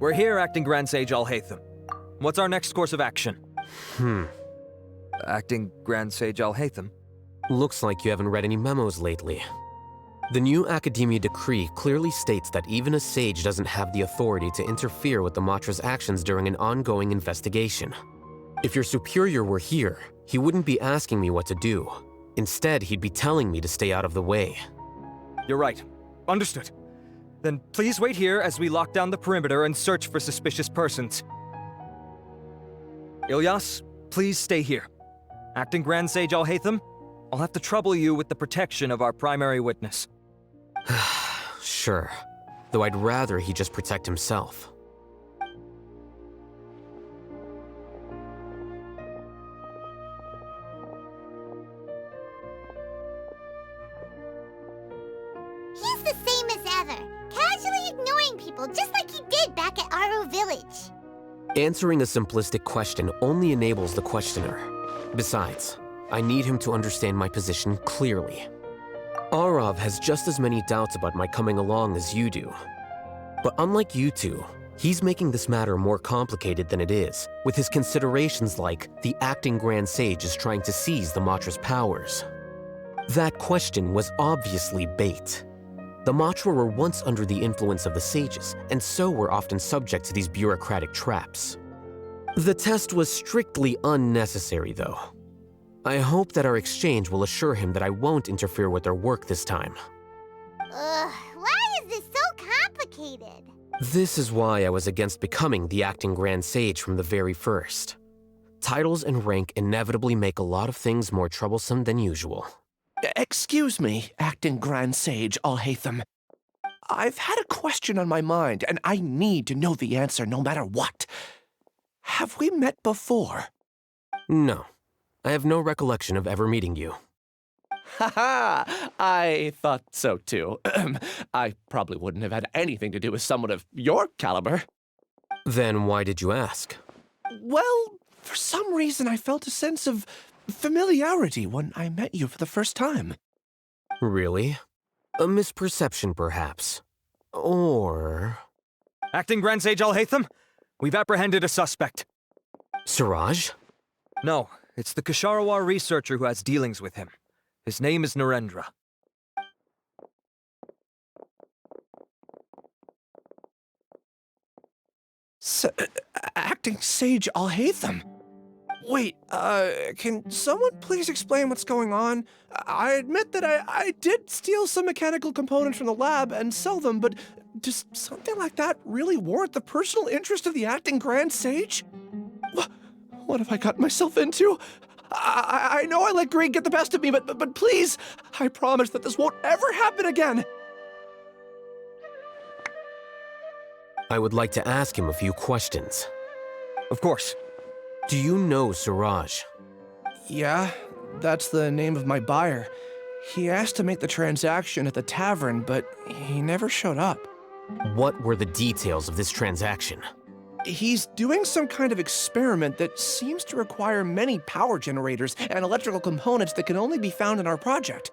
We're here, Acting Grand Sage Alhaitham. What's our next course of action? Acting Grand Sage Alhaitham? Looks like you haven't read any memos lately. The new Academia decree clearly states that even a sage doesn't have the authority to interfere with the Matra's actions during an ongoing investigation. If your superior were here, he wouldn't be asking me what to do. Instead, he'd be telling me to stay out of the way. You're right. Understood. Then please wait here as we lock down the perimeter and search for suspicious persons. Ilyas, please stay here. Acting Grand Sage Alhaitham, I'll have to trouble you with the protection of our primary witness. Sure. Though I'd rather he just protect himself. He's the same as ever, casually ignoring people just like he did back at Aru Village. Answering a simplistic question only enables the questioner. Besides, I need him to understand my position clearly. Arav has just as many doubts about my coming along as you do. But unlike you two, he's making this matter more complicated than it is, with his considerations like the acting Grand Sage is trying to seize the Matra's powers. That question was obviously bait. The Matra were once under the influence of the sages, and so were often subject to these bureaucratic traps. The test was strictly unnecessary, though. I hope that our exchange will assure him that I won't interfere with their work this time. Why is this so complicated? This is why I was against becoming the acting Grand Sage from the very first. Titles and rank inevitably make a lot of things more troublesome than usual. Excuse me, Acting Grand Sage Alhaitham. I've had a question on my mind, and I need to know the answer no matter what. Have we met before? No. I have no recollection of ever meeting you. Haha! I thought so too. I probably wouldn't have had anything to do with someone of your caliber. Then why did you ask? Well, for some reason I felt a sense of familiarity when I met you for the first time. Really? A misperception, perhaps. Or... Acting Grand Sage Alhaitham, we've apprehended a suspect. Siraj? No, it's the Ksharawar researcher who has dealings with him. His name is Narendra. Acting Sage Alhaitham? Wait, can someone please explain what's going on? I admit that I did steal some mechanical components from the lab and sell them, but does something like that really warrant the personal interest of the Acting Grand Sage? What have I gotten myself into? I know I let greed get the best of me, but please, I promise that this won't ever happen again. I would like to ask him a few questions. Of course. Do you know Siraj? Yeah, that's the name of my buyer. He asked to make the transaction at the tavern, but he never showed up. What were the details of this transaction? He's doing some kind of experiment that seems to require many power generators and electrical components that can only be found in our project.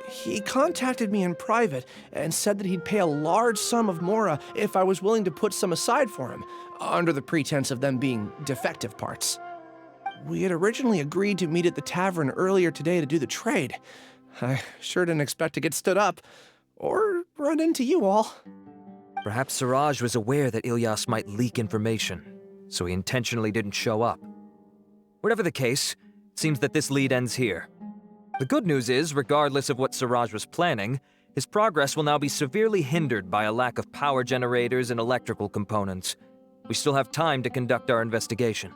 He contacted me in private and said that he'd pay a large sum of Mora if I was willing to put some aside for him, under the pretense of them being defective parts. We had originally agreed to meet at the tavern earlier today to do the trade. I sure didn't expect to get stood up, or run into you all. Perhaps Siraj was aware that Ilyas might leak information, so he intentionally didn't show up. Whatever the case, it seems that this lead ends here. The good news is, regardless of what Siraj was planning, his progress will now be severely hindered by a lack of power generators and electrical components. We still have time to conduct our investigation.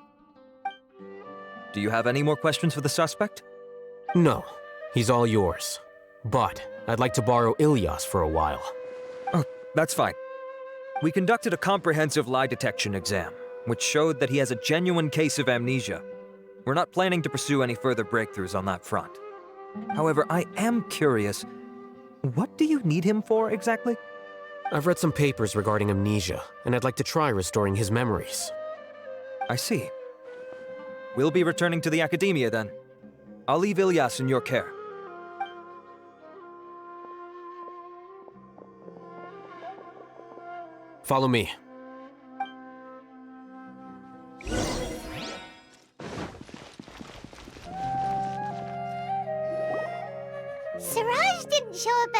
Do you have any more questions for the suspect? No, he's all yours. But I'd like to borrow Ilyas for a while. Oh, that's fine. We conducted a comprehensive lie detection exam, which showed that he has a genuine case of amnesia. We're not planning to pursue any further breakthroughs on that front. However, I am curious, what do you need him for exactly? I've read some papers regarding amnesia, and I'd like to try restoring his memories. I see. We'll be returning to the Academia then. I'll leave Ilyas in your care. Follow me.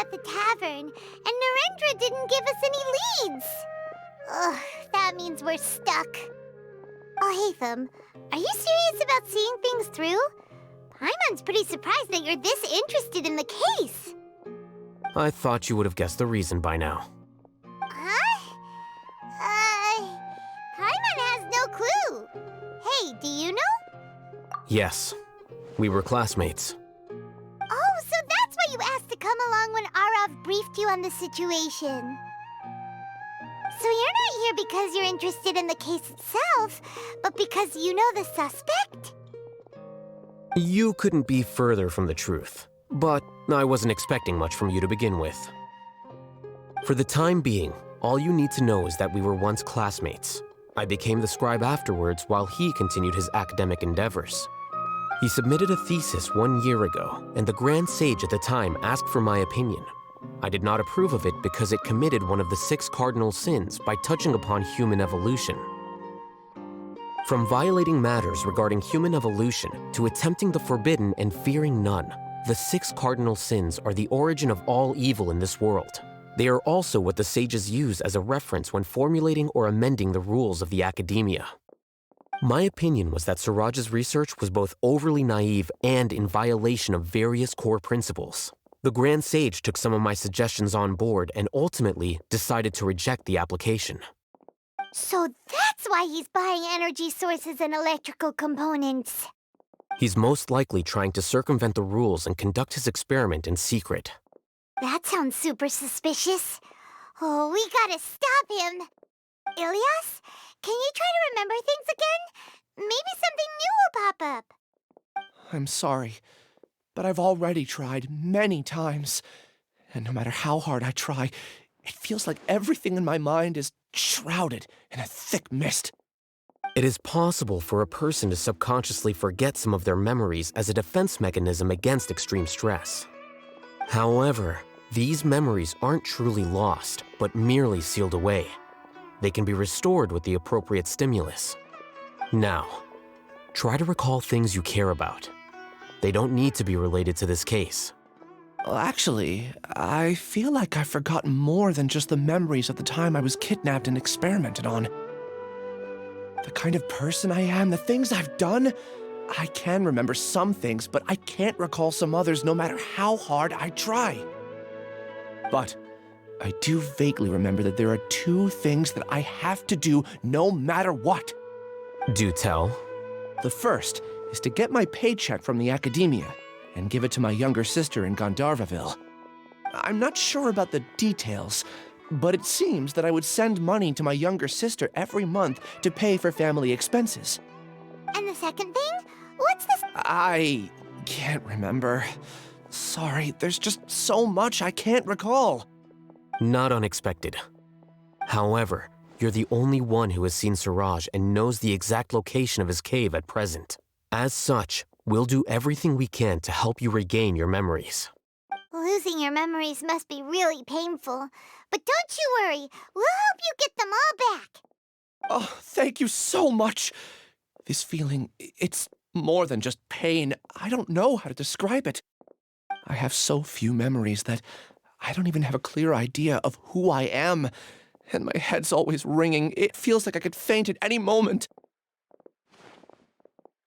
at the tavern, and Narendra didn't give us any leads. Ugh, that means we're stuck. Oh, Hatham, are you serious about seeing things through? Paimon's pretty surprised that you're this interested in the case. I thought you would have guessed the reason by now. Huh? Paimon has no clue. Hey, do you know? Yes, we were classmates. Oh, so that's why you asked to come along when Arav briefed you on the situation. So you're not here because you're interested in the case itself, but because you know the suspect? You couldn't be further from the truth, but I wasn't expecting much from you to begin with. For the time being, all you need to know is that we were once classmates. I became the scribe afterwards while he continued his academic endeavors. He submitted a thesis 1 year ago, and the Grand Sage at the time asked for my opinion. I did not approve of it because it committed one of the 6 cardinal sins by touching upon human evolution. From violating matters regarding human evolution to attempting the forbidden and fearing none, the 6 cardinal sins are the origin of all evil in this world. They are also what the sages use as a reference when formulating or amending the rules of the academia. My opinion was that Suraj's research was both overly naive and in violation of various core principles. The Grand Sage took some of my suggestions on board and ultimately decided to reject the application. So that's why he's buying energy sources and electrical components. He's most likely trying to circumvent the rules and conduct his experiment in secret. That sounds super suspicious. Oh, we gotta stop him. Ilyas, can you try to remember things again? Maybe something new will pop up. I'm sorry, but I've already tried many times. And no matter how hard I try, it feels like everything in my mind is shrouded in a thick mist. It is possible for a person to subconsciously forget some of their memories as a defense mechanism against extreme stress. However, these memories aren't truly lost, but merely sealed away. They can be restored with the appropriate stimulus. Now, try to recall things you care about. They don't need to be related to this case. Well, actually, I feel like I've forgotten more than just the memories of the time I was kidnapped and experimented on. The kind of person I am, the things I've done, I can remember some things, but I can't recall some others no matter how hard I try. But I do vaguely remember that there are 2 things that I have to do no matter what. Do tell. The first is to get my paycheck from the academia and give it to my younger sister in Gandharvaville. I'm not sure about the details, but it seems that I would send money to my younger sister every month to pay for family expenses. And the second thing? What's this? I can't remember. Sorry, there's just so much I can't recall. Not unexpected. However, you're the only one who has seen Suraj and knows the exact location of his cave at present. As such, we'll do everything we can to help you regain your memories. Losing your memories must be really painful. But don't you worry, we'll help you get them all back. Oh, thank you so much. This feeling, it's more than just pain. I don't know how to describe it. I have so few memories that I don't even have a clear idea of who I am. And my head's always ringing. It feels like I could faint at any moment.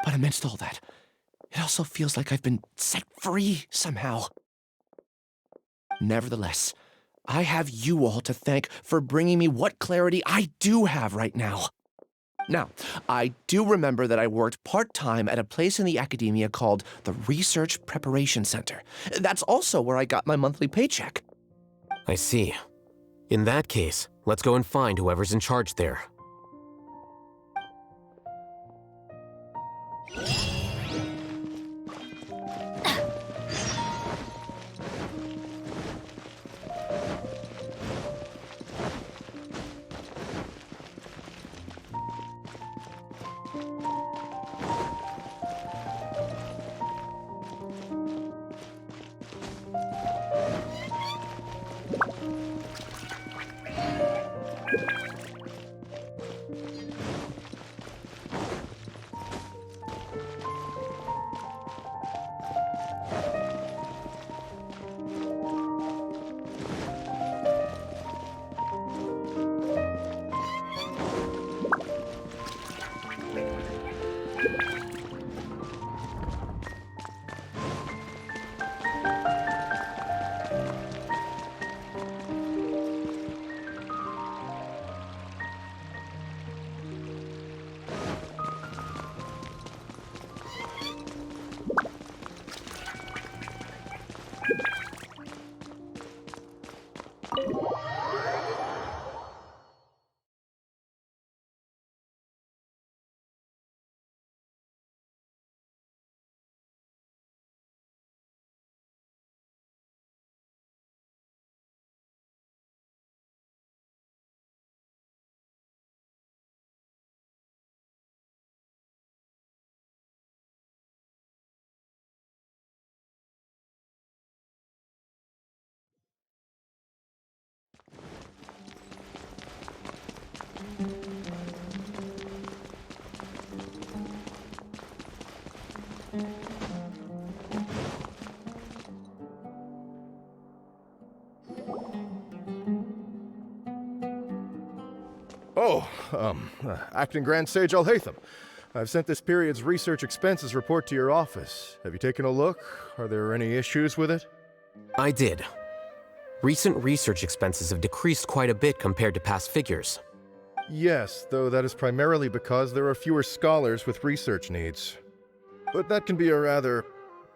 But amidst all that, it also feels like I've been set free somehow. Nevertheless, I have you all to thank for bringing me what clarity I do have right now. Now, I do remember that I worked part-time at a place in the academia called the Research Preparation Center. That's also where I got my monthly paycheck. I see. In that case, let's go and find whoever's in charge there. Oh, Acting Grand Sage Alhaitham. I've sent this period's research expenses report to your office. Have you taken a look? Are there any issues with it? I did. Recent research expenses have decreased quite a bit compared to past figures. Yes, though that is primarily because there are fewer scholars with research needs. But that can be a rather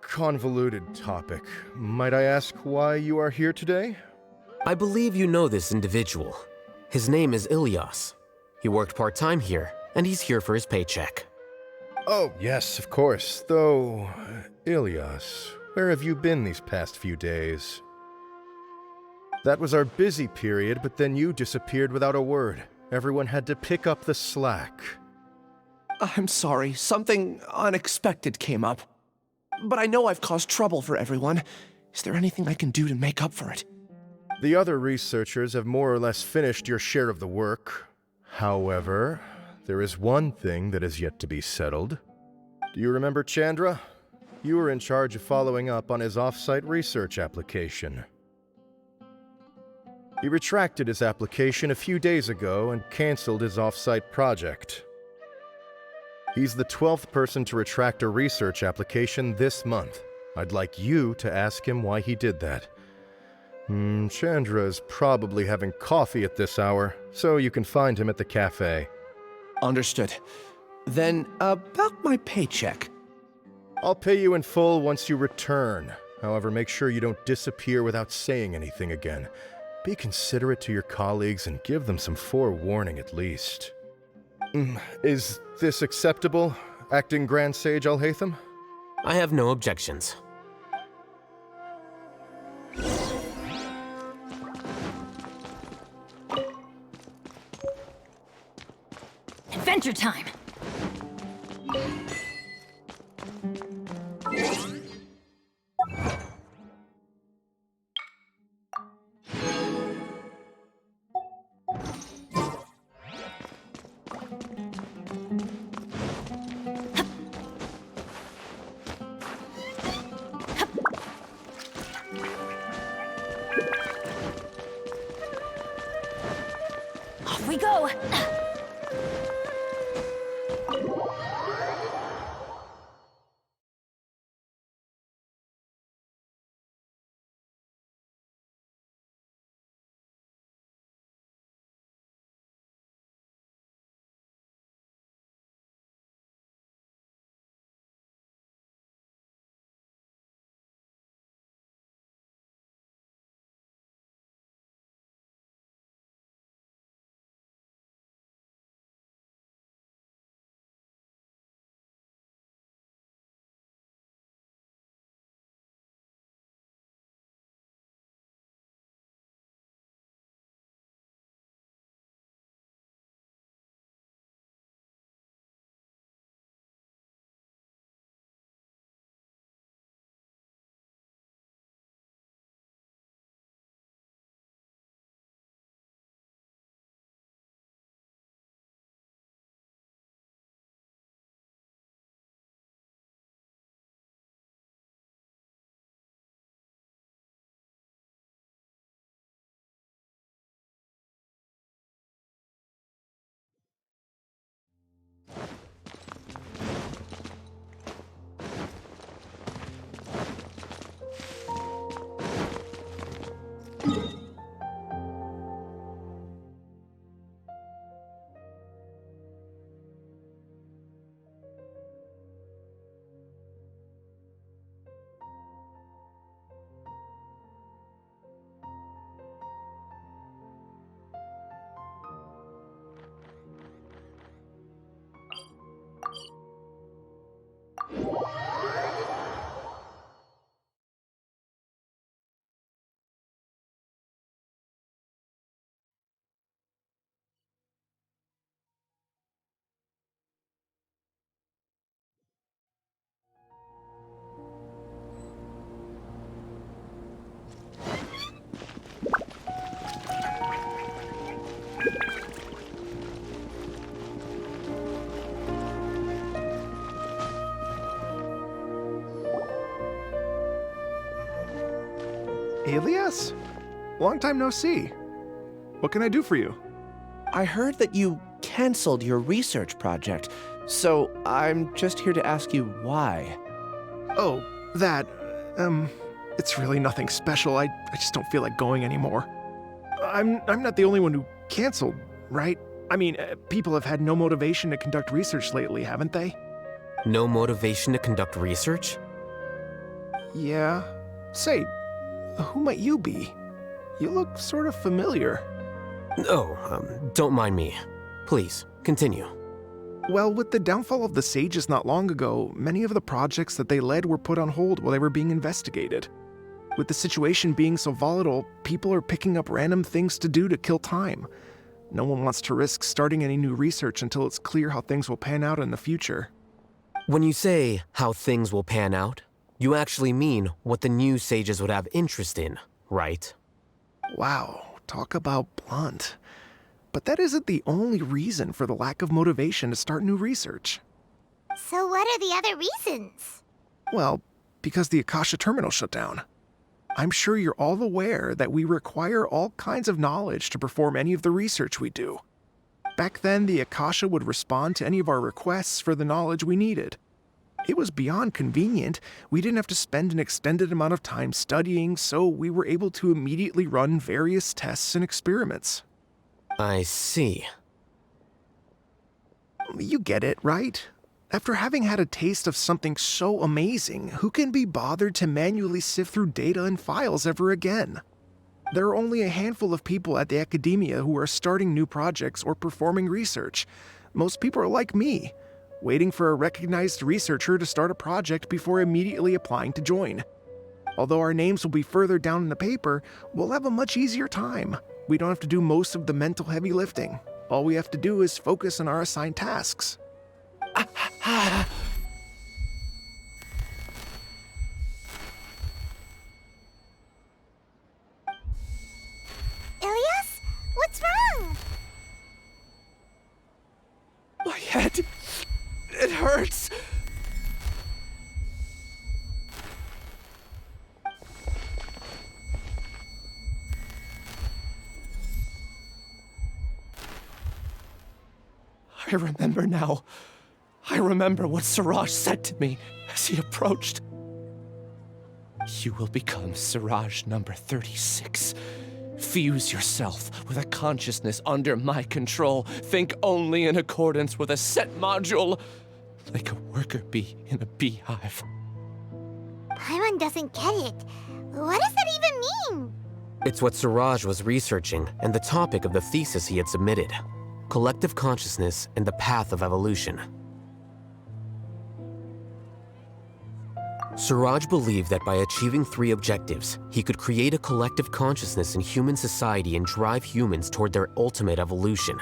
convoluted topic. Might I ask why you are here today? I believe you know this individual. His name is Ilyas. He worked part-time here, and he's here for his paycheck. Oh, yes, of course. Though, Ilyas, where have you been these past few days? That was our busy period, but then you disappeared without a word. Everyone had to pick up the slack. I'm sorry, something unexpected came up. But I know I've caused trouble for everyone. Is there anything I can do to make up for it? The other researchers have more or less finished your share of the work. However, there is one thing that is yet to be settled. Do you remember Chandra? You were in charge of following up on his off-site research application. He retracted his application a few days ago and canceled his off-site project. He's the 12th person to retract a research application this month. I'd like you to ask him why he did that. Chandra is probably having coffee at this hour, so you can find him at the cafe. Understood. Then, about my paycheck. I'll pay you in full once you return. However, make sure you don't disappear without saying anything again. Be considerate to your colleagues and give them some forewarning at least. Is this acceptable, Acting Grand Sage Alhaitham? I have no objections. Adventure time! Off we go! Ilias? Long time no see. What can I do for you? I heard that you canceled your research project, so I'm just here to ask you why. Oh, that, it's really nothing special. I just don't feel like going anymore. I'm not the only one who canceled, right? I mean, people have had no motivation to conduct research lately, haven't they? No motivation to conduct research? Yeah. Say, who might you be? You look sort of familiar. Oh, don't mind me. Please, continue. Well, with the downfall of the Sages not long ago, many of the projects that they led were put on hold while they were being investigated. With the situation being so volatile, people are picking up random things to do to kill time. No one wants to risk starting any new research until it's clear how things will pan out in the future. When you say how things will pan out, you actually mean what the new sages would have interest in, right? Wow, talk about blunt. But that isn't the only reason for the lack of motivation to start new research. So what are the other reasons? Well, because the Akasha terminal shut down. I'm sure you're all aware that we require all kinds of knowledge to perform any of the research we do. Back then, the Akasha would respond to any of our requests for the knowledge we needed. It was beyond convenient. We didn't have to spend an extended amount of time studying, so we were able to immediately run various tests and experiments. I see. You get it, right? After having had a taste of something so amazing, who can be bothered to manually sift through data and files ever again? There are only a handful of people at the academia who are starting new projects or performing research. Most people are like me, waiting for a recognized researcher to start a project before immediately applying to join. Although our names will be further down in the paper, we'll have a much easier time. We don't have to do most of the mental heavy lifting. All we have to do is focus on our assigned tasks. Ilias? What's wrong? My head, it hurts. I remember now. I remember what Siraj said to me as he approached. You will become Siraj number 36. Fuse yourself with a consciousness under my control. Think only in accordance with a set module, like a worker bee in a beehive. Paimon doesn't get it. What does that even mean? It's what Siraj was researching and the topic of the thesis he had submitted. Collective consciousness and the path of evolution. Siraj believed that by achieving 3 objectives, he could create a collective consciousness in human society and drive humans toward their ultimate evolution.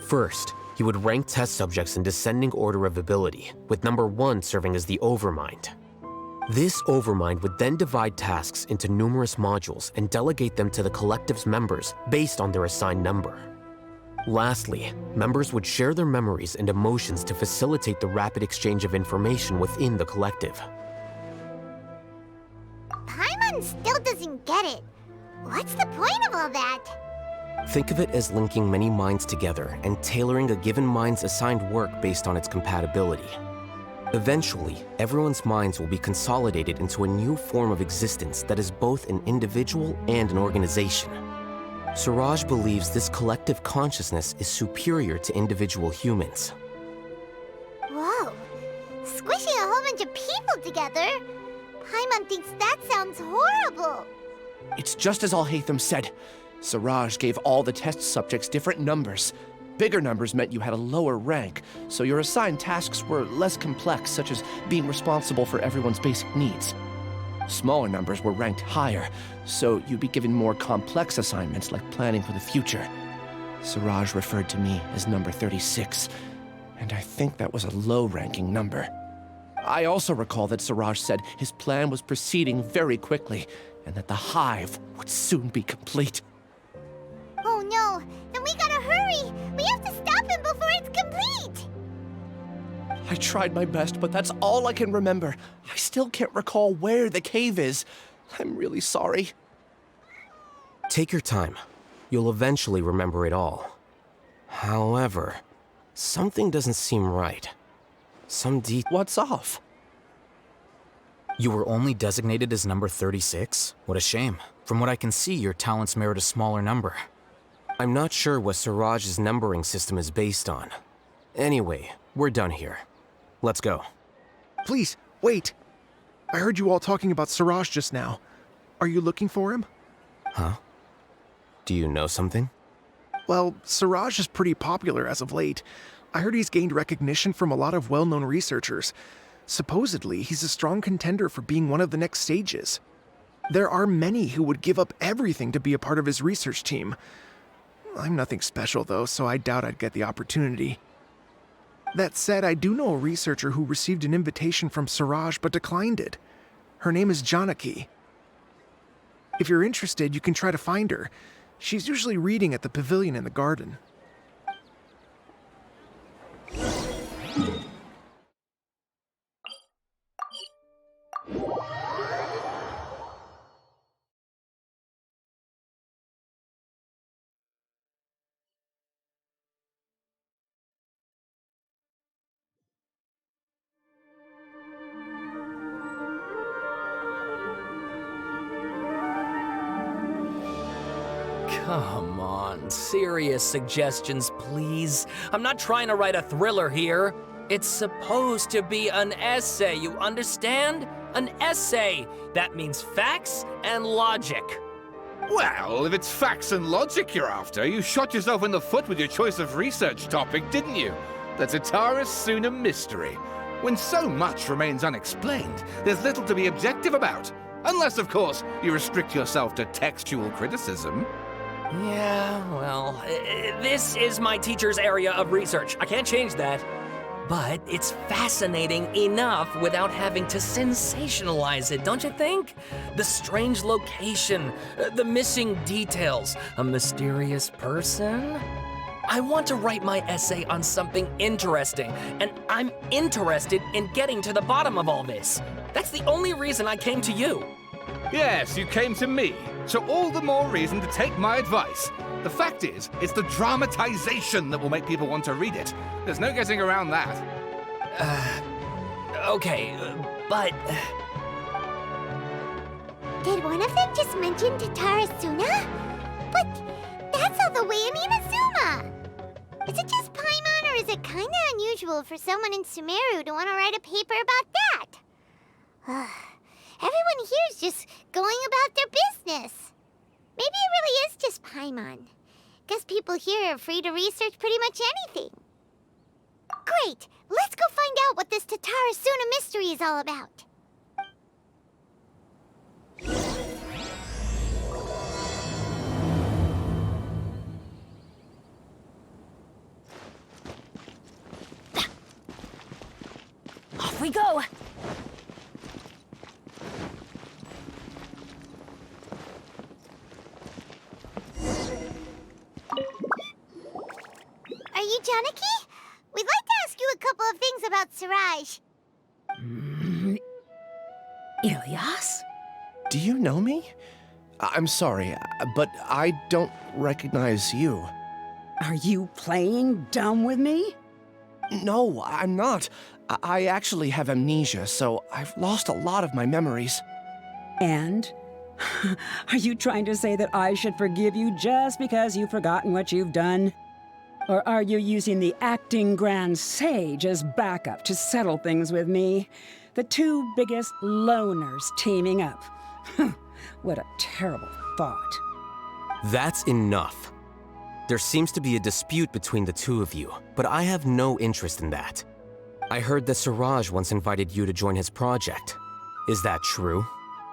First, he would rank test subjects in descending order of ability, with number 1 serving as the overmind. This overmind would then divide tasks into numerous modules and delegate them to the collective's members based on their assigned number. Lastly, members would share their memories and emotions to facilitate the rapid exchange of information within the collective. Paimon still doesn't get it. What's the point of all that? Think of it as linking many minds together and tailoring a given mind's assigned work based on its compatibility. Eventually, everyone's minds will be consolidated into a new form of existence that is both an individual and an organization. Siraj believes this collective consciousness is superior to individual humans. Whoa. Squishing a whole bunch of people together? Paimon thinks that sounds horrible. It's just as Al-Haytham said. Siraj gave all the test subjects different numbers. Bigger numbers meant you had a lower rank, so your assigned tasks were less complex, such as being responsible for everyone's basic needs. Smaller numbers were ranked higher, so you'd be given more complex assignments like planning for the future. Siraj referred to me as number 36, and I think that was a low-ranking number. I also recall that Siraj said his plan was proceeding very quickly, and that the hive would soon be complete. Oh no, then we gotta hurry! We have to stop him before it's complete! I tried my best, but that's all I can remember. I still can't recall where the cave is. I'm really sorry. Take your time. You'll eventually remember it all. However, something doesn't seem right. What's off? You were only designated as number 36? What a shame. From what I can see, your talents merit a smaller number. I'm not sure what Siraj's numbering system is based on. Anyway, we're done here. Let's go. Please, wait. I heard you all talking about Siraj just now. Are you looking for him? Huh? Do you know something? Well, Siraj is pretty popular as of late. I heard he's gained recognition from a lot of well-known researchers. Supposedly, he's a strong contender for being one of the next sages. There are many who would give up everything to be a part of his research team. I'm nothing special though, so I doubt I'd get the opportunity. That said, I do know a researcher who received an invitation from Siraj but declined it. Her name is Janaki. If you're interested, you can try to find her. She's usually reading at the pavilion in the garden. Come on, serious suggestions, please. I'm not trying to write a thriller here. It's supposed to be an essay, you understand? An essay. That means facts and logic. Well, if it's facts and logic you're after, you shot yourself in the foot with your choice of research topic, didn't you? The Tatara Suna mystery. When so much remains unexplained, there's little to be objective about. Unless, of course, you restrict yourself to textual criticism. Yeah, well, this is my teacher's area of research. I can't change that. But it's fascinating enough without having to sensationalize it, don't you think? The strange location, the missing details, a mysterious person. I want to write my essay on something interesting, and I'm interested in getting to the bottom of all this. That's the only reason I came to you. Yes, you came to me, so all the more reason to take my advice. The fact is, it's the dramatization that will make people want to read it. There's no getting around that. Okay, but... Did one of them just mention Tatara Suna? But that's all the way in Inazuma! Is it just Paimon, or is it kinda unusual for someone in Sumeru to want to write a paper about that? Everyone here's just going about their business. Maybe it really is just Paimon. Guess people here are free to research pretty much anything. Great! Let's go find out what this Tatara Suna mystery is all about. Off we go! Are you Janaki? We'd like to ask you a couple of things about Siraj. Ilyas? Do you know me? I'm sorry, but I don't recognize you. Are you playing dumb with me? No, I'm not. I actually have amnesia, so I've lost a lot of my memories. And? Are you trying to say that I should forgive you just because you've forgotten what you've done? Or are you using the acting grand sage as backup to settle things with me? The two biggest loners teaming up. What a terrible thought. That's enough. There seems to be a dispute between the two of you, but I have no interest in that. I heard that Siraj once invited you to join his project. Is that true?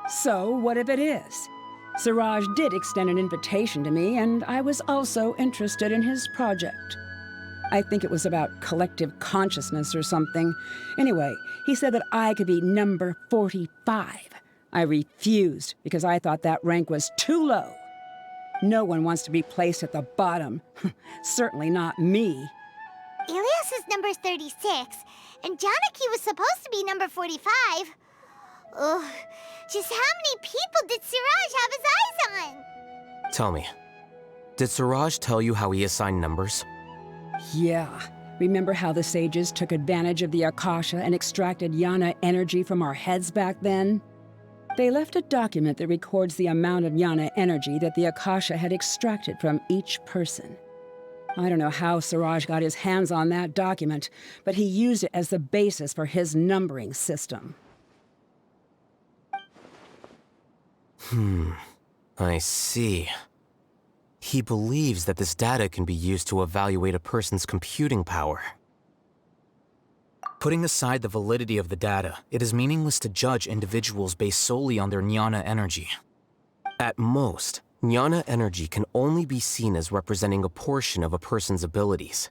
So, what if it is? Siraj did extend an invitation to me, and I was also interested in his project. I think it was about collective consciousness or something. Anyway, he said that I could be number 45. I refused because I thought that rank was too low. No one wants to be placed at the bottom. Certainly not me. Ilyas is number 36, and Janaki was supposed to be number 45. Ugh, just how many people did Siraj have his eyes on? Tell me, did Siraj tell you how he assigned numbers? Yeah. Remember how the sages took advantage of the Akasha and extracted Yana energy from our heads back then? They left a document that records the amount of Yana energy that the Akasha had extracted from each person. I don't know how Siraj got his hands on that document, but he used it as the basis for his numbering system. I see. He believes that this data can be used to evaluate a person's computing power. Putting aside the validity of the data, it is meaningless to judge individuals based solely on their jnana energy. At most, jnana energy can only be seen as representing a portion of a person's abilities.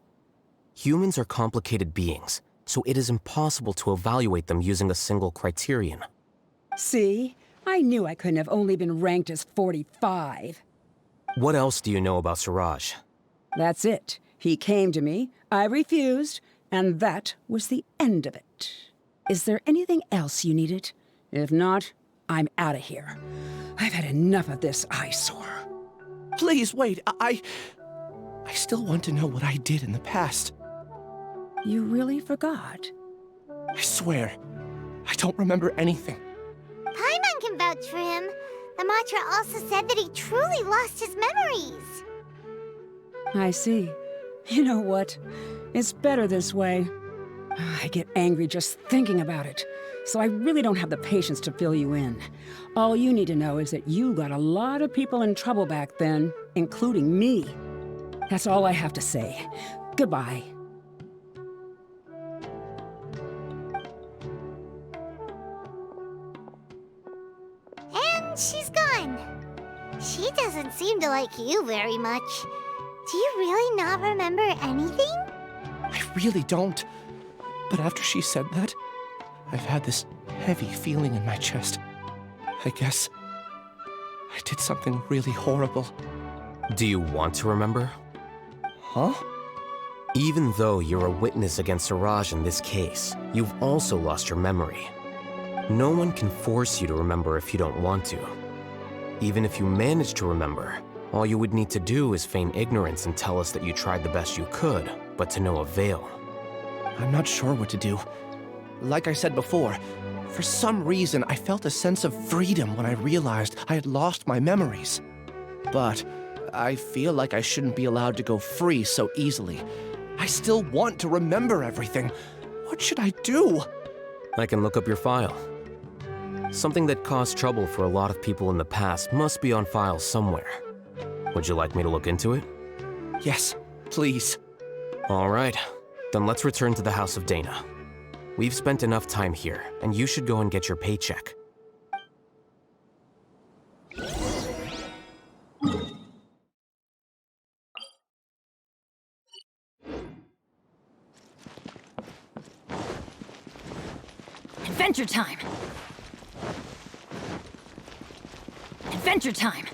Humans are complicated beings, so it is impossible to evaluate them using a single criterion. See? I knew I couldn't have only been ranked as 45. What else do you know about Siraj? That's it. He came to me, I refused, and that was the end of it. Is there anything else you needed? If not, I'm out of here. I've had enough of this eyesore. Please, wait. I still want to know what I did in the past. You really forgot? I swear, I don't remember anything. Paimon can vouch for him. The mantra also said that he truly lost his memories. I see. You know what? It's better this way. I get angry just thinking about it, so I really don't have the patience to fill you in. All you need to know is that you got a lot of people in trouble back then, including me. That's all I have to say. Goodbye. And she's gone. She doesn't seem to like you very much. Do you really not remember anything? I really don't. But after she said that, I've had this heavy feeling in my chest. I guess I did something really horrible. Do you want to remember? Huh? Even though you're a witness against Siraj in this case, you've also lost your memory. No one can force you to remember if you don't want to. Even if you manage to remember, all you would need to do is feign ignorance and tell us that you tried the best you could, but to no avail. I'm not sure what to do. Like I said before, for some reason I felt a sense of freedom when I realized I had lost my memories. But I feel like I shouldn't be allowed to go free so easily. I still want to remember everything. What should I do? I can look up your file. Something that caused trouble for a lot of people in the past must be on file somewhere. Would you like me to look into it? Yes, please. All right, then let's return to the House of Dana. We've spent enough time here, and you should go and get your paycheck. Adventure time! Adventure time!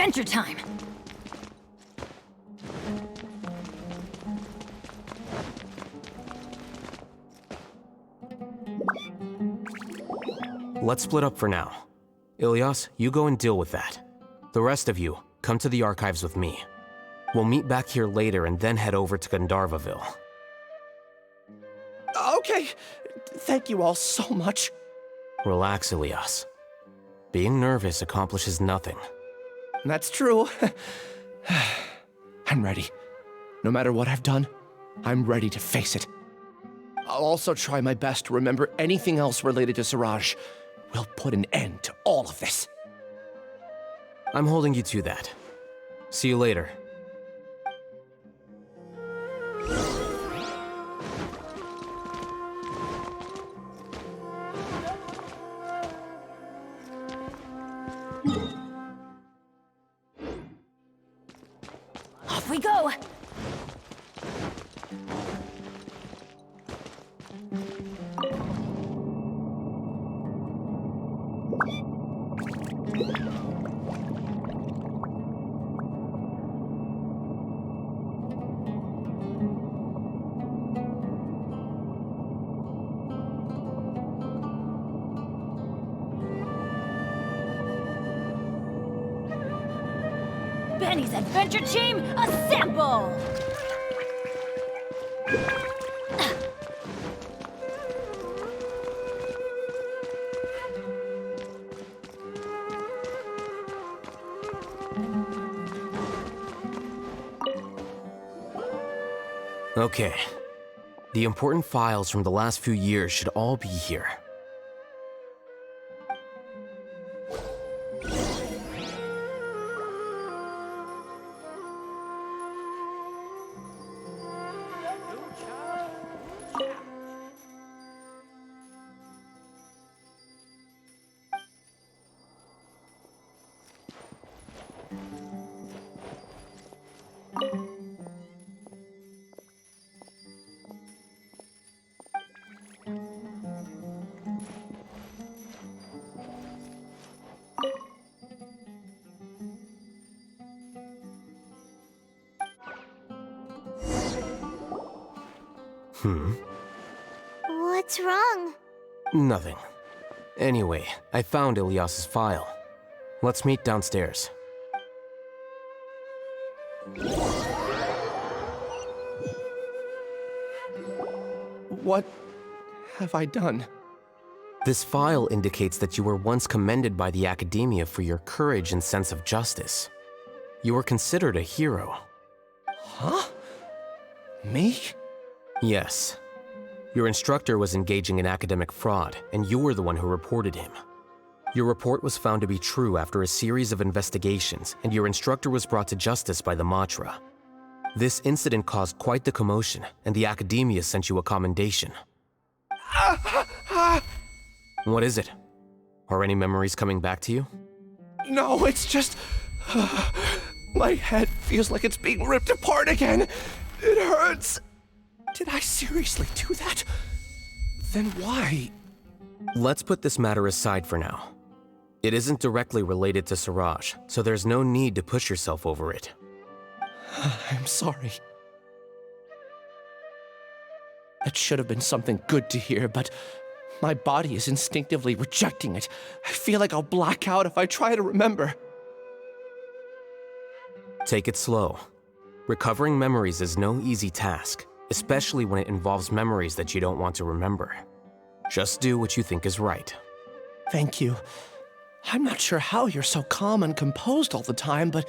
Adventure time! Let's split up for now. Ilyas, you go and deal with that. The rest of you, come to the archives with me. We'll meet back here later and then head over to Gandharvaville. Okay. Thank you all so much. Relax, Ilyas. Being nervous accomplishes nothing. That's true. I'm ready. No matter what I've done, I'm ready to face it. I'll also try my best to remember anything else related to Siraj. We'll put an end to all of this. I'm holding you to that. See you later. Off we go! Benny's adventure team, assemble! Okay. The important files from the last few years should all be here. What's wrong? Nothing. Anyway, I found Ilyas's file. Let's meet downstairs. What have I done? This file indicates that you were once commended by the Academia for your courage and sense of justice. You were considered a hero. Huh? Me? Yes. Your instructor was engaging in academic fraud, and you were the one who reported him. Your report was found to be true after a series of investigations, and your instructor was brought to justice by the Matra. This incident caused quite the commotion, and the Academia sent you a commendation. What is it? Are any memories coming back to you? No, it's just... my head feels like it's being ripped apart again. It hurts. Did I seriously do that? Then why? Let's put this matter aside for now. It isn't directly related to Siraj, so there's no need to push yourself over it. I'm sorry. That should have been something good to hear, but my body is instinctively rejecting it. I feel like I'll black out if I try to remember. Take it slow. Recovering memories is no easy task, especially when it involves memories that you don't want to remember. Just do what you think is right. Thank you. I'm not sure how you're so calm and composed all the time, but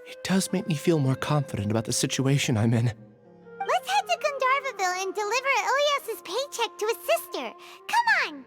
it does make me feel more confident about the situation I'm in. Let's head to Gandharvaville and deliver Ilyas's paycheck to his sister. Come on!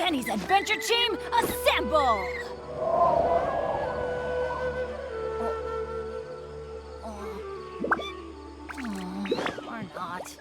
Benny's adventure team, assemble! Or not.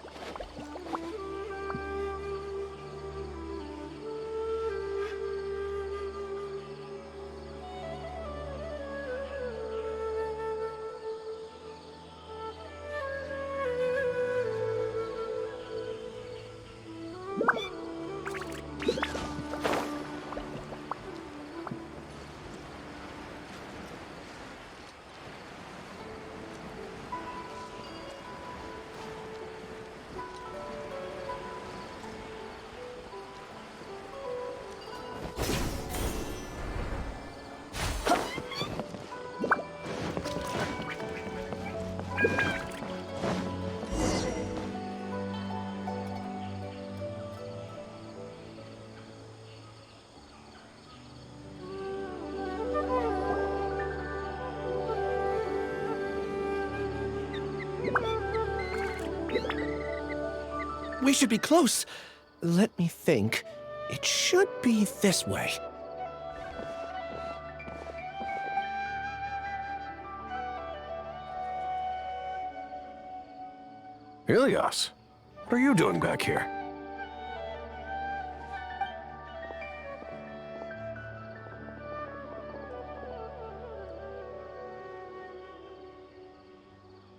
We should be close. Let me think. It should be this way. Ilias, what are you doing back here?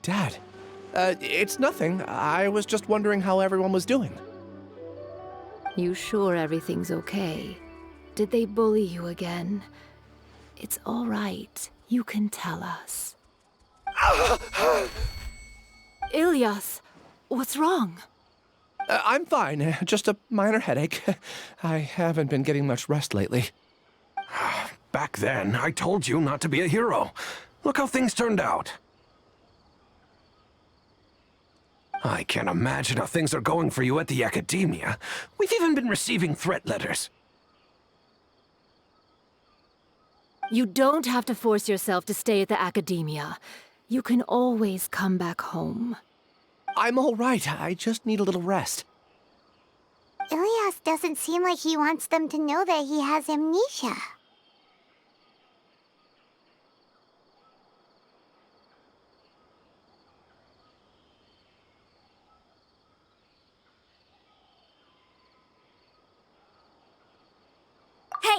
Dad, it's nothing. I was just wondering how everyone was doing. You sure everything's okay? Did they bully you again? It's all right. You can tell us. Ilias, what's wrong? I'm fine. Just a minor headache. I haven't been getting much rest lately. Back then, I told you not to be a hero. Look how things turned out. I can't imagine how things are going for you at the Academia. We've even been receiving threat letters. You don't have to force yourself to stay at the Academia. You can always come back home. I'm all right. I just need a little rest. Ilias doesn't seem like he wants them to know that he has amnesia.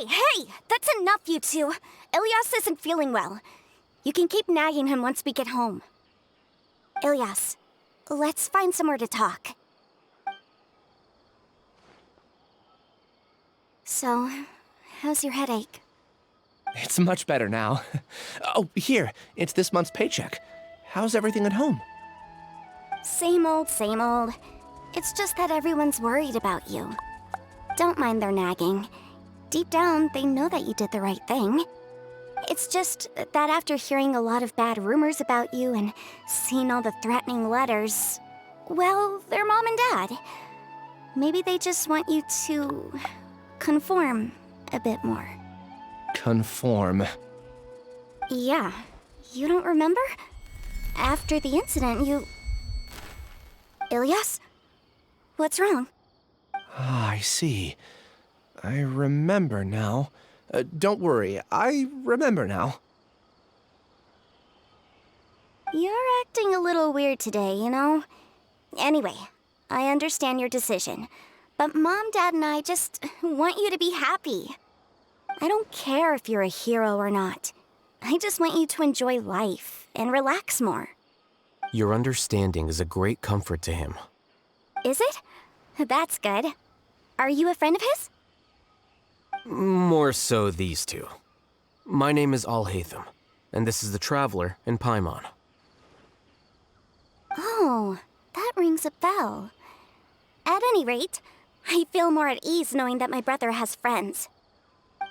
Hey! That's enough, you two! Ilias isn't feeling well. You can keep nagging him once we get home. Ilias, let's find somewhere to talk. So, how's your headache? It's much better now. Oh, here. It's this month's paycheck. How's everything at home? Same old, same old. It's just that everyone's worried about you. Don't mind their nagging. Deep down, they know that you did the right thing. It's just that after hearing a lot of bad rumors about you and seeing all the threatening letters, well, they're mom and dad. Maybe they just want you to conform a bit more. Conform. Yeah. You don't remember? After the incident, you... Ilias? What's wrong? Ah, I see. I remember now. Don't worry, I remember now. You're acting a little weird today, you know? Anyway, I understand your decision. But Mom, Dad, and I just want you to be happy. I don't care if you're a hero or not. I just want you to enjoy life and relax more. Your understanding is a great comfort to him. Is it? That's good. Are you a friend of his? More so these two. My name is Al-Haytham, and this is the Traveler in Paimon. Oh, that rings a bell. At any rate, I feel more at ease knowing that my brother has friends.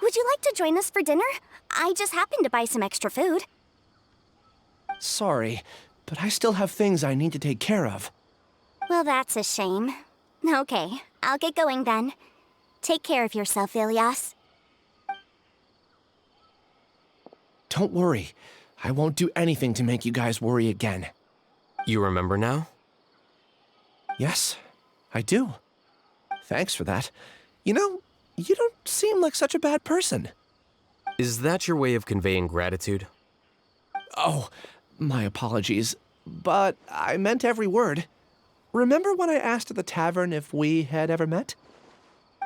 Would you like to join us for dinner? I just happened to buy some extra food. Sorry, but I still have things I need to take care of. Well, that's a shame. Okay, I'll get going then. Take care of yourself, Ilias. Don't worry. I won't do anything to make you guys worry again. You remember now? Yes, I do. Thanks for that. You know, You don't seem like such a bad person. Is that your way of conveying gratitude? Oh, my apologies, but I meant every word. Remember when I asked at the tavern if we had ever met?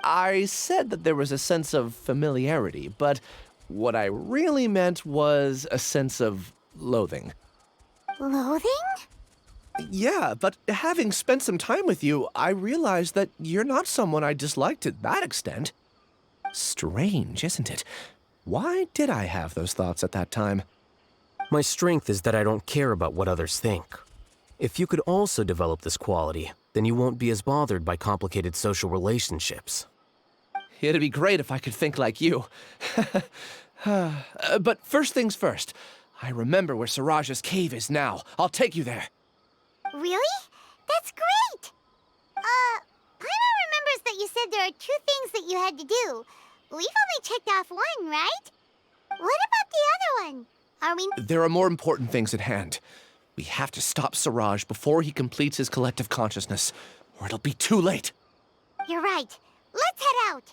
I said that there was a sense of familiarity, but what I really meant was a sense of loathing. Loathing? Yeah, but having spent some time with you, I realized that you're not someone I dislike to that extent. Strange, isn't it? Why did I have those thoughts at that time? My strength is that I don't care about what others think. If you could also develop this quality, then you won't be as bothered by complicated social relationships. It'd be great if I could think like you. But first things first, I remember where Siraj's cave is now. I'll take you there. Really? That's great! Paimon remembers that you said there are 2 things that you had to do. We've only checked off 1, right? What about the other one? Are we... There are more important things at hand. We have to stop Siraj before he completes his collective consciousness, or it'll be too late. You're right. Let's head out.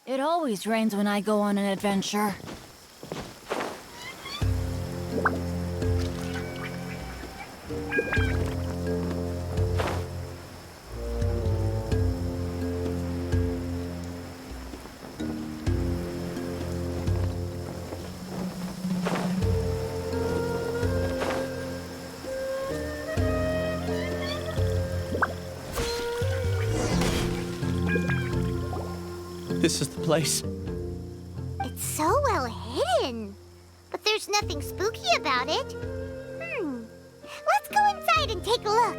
It always rains when I go on an adventure. This is the place. It's so well hidden. But there's nothing spooky about it. Let's go inside and take a look.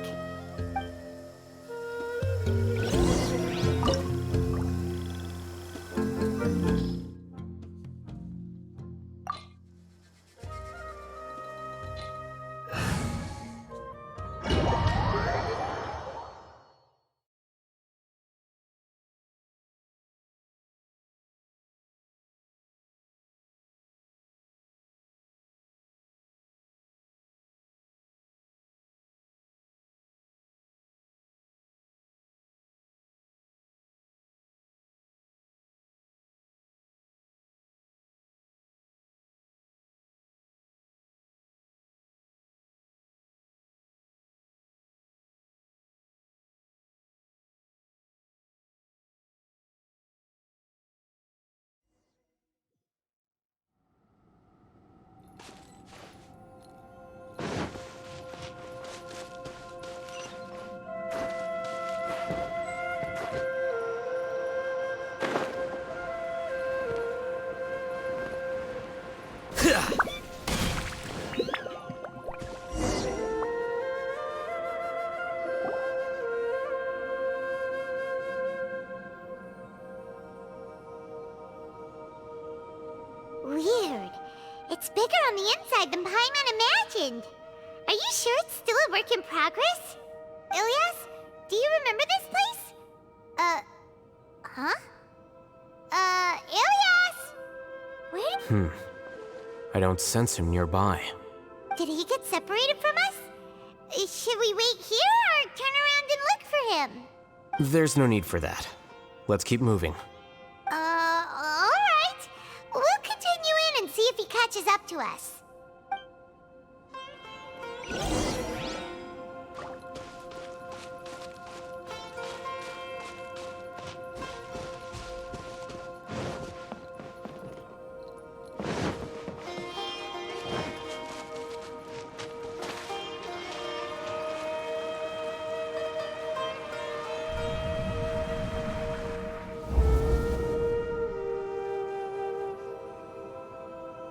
Weird. It's bigger on the inside than Paimon imagined. Are you sure it's still a work in progress? Ilyas, do you remember this place? Huh? Ilyas! Where did... I don't sense him nearby. Did he get separated from us? Should we wait here or turn around and look for him? There's no need for that. Let's keep moving. Alright. We'll continue in and see if he catches up to us.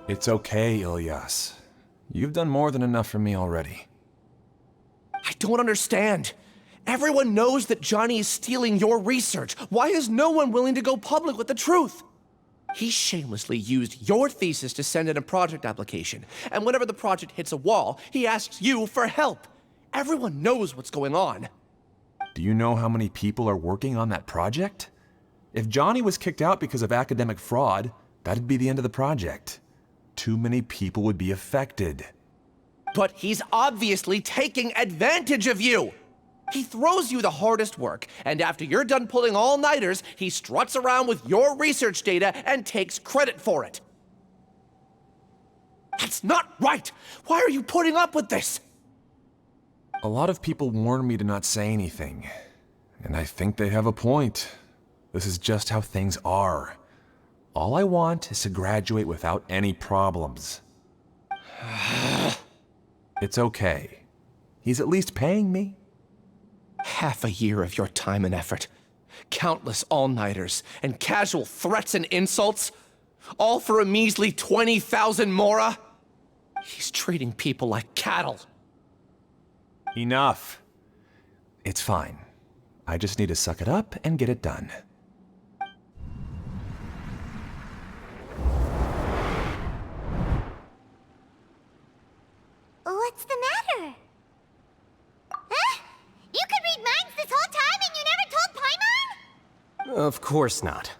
It's okay, Ilyas. You've done more than enough for me already. I don't understand. Everyone knows that Johnny is stealing your research. Why is no one willing to go public with the truth? He shamelessly used your thesis to send in a project application, and whenever the project hits a wall, he asks you for help. Everyone knows what's going on. Do you know how many people are working on that project? If Johnny was kicked out because of academic fraud, that'd be the end of the project. Too many people would be affected. But he's obviously taking advantage of you! He throws you the hardest work, and after you're done pulling all-nighters, he struts around with your research data and takes credit for it. That's not right! Why are you putting up with this? A lot of people warn me to not say anything, and I think they have a point. This is just how things are. All I want is to graduate without any problems. It's okay. He's at least paying me. Half a year of your time and effort, countless all-nighters, and casual threats and insults, all for a measly 20,000 mora? He's treating people like cattle. Enough. It's fine. I just need to suck it up and get it done. What's the matter? Huh? You could read minds this whole time and you never told Paimon? Of course not.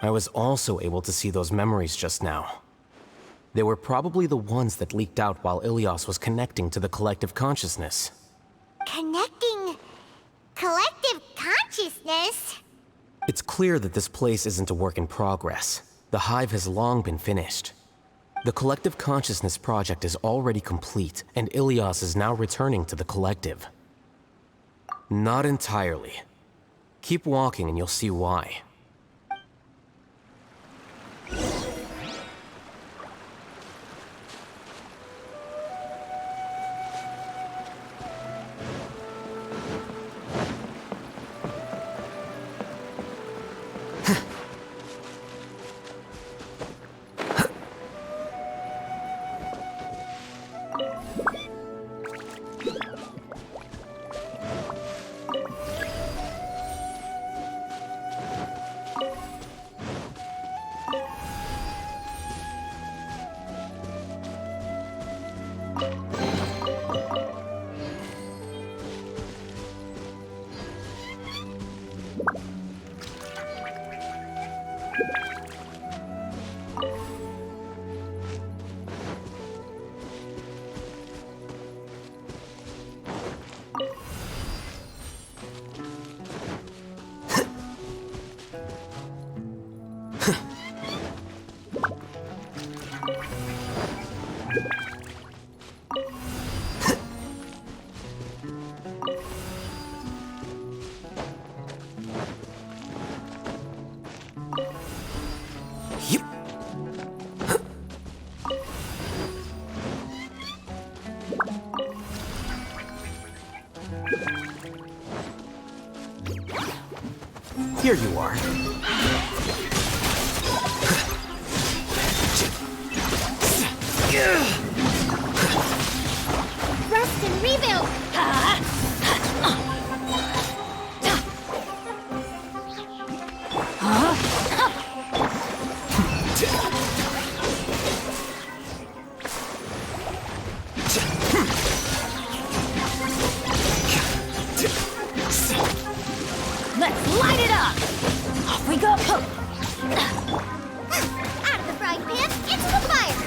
I was also able to see those memories just now. They were probably the ones that leaked out while Ilyas was connecting to the collective consciousness. Connecting collective consciousness? It's clear that this place isn't a work in progress. The hive has long been finished. The Collective Consciousness project is already complete, and Ilyas is now returning to the Collective. Not entirely. Keep walking and you'll see why. Here you are. Rest and rebuild! Let's light it up! Off we go! Out of the frying pan, into the fire!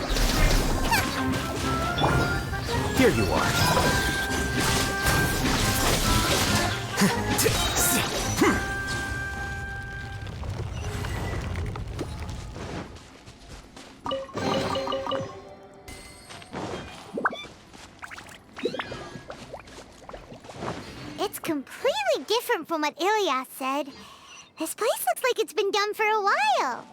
Here you are. different from what Ilyas said. This place looks like it's been done for a while.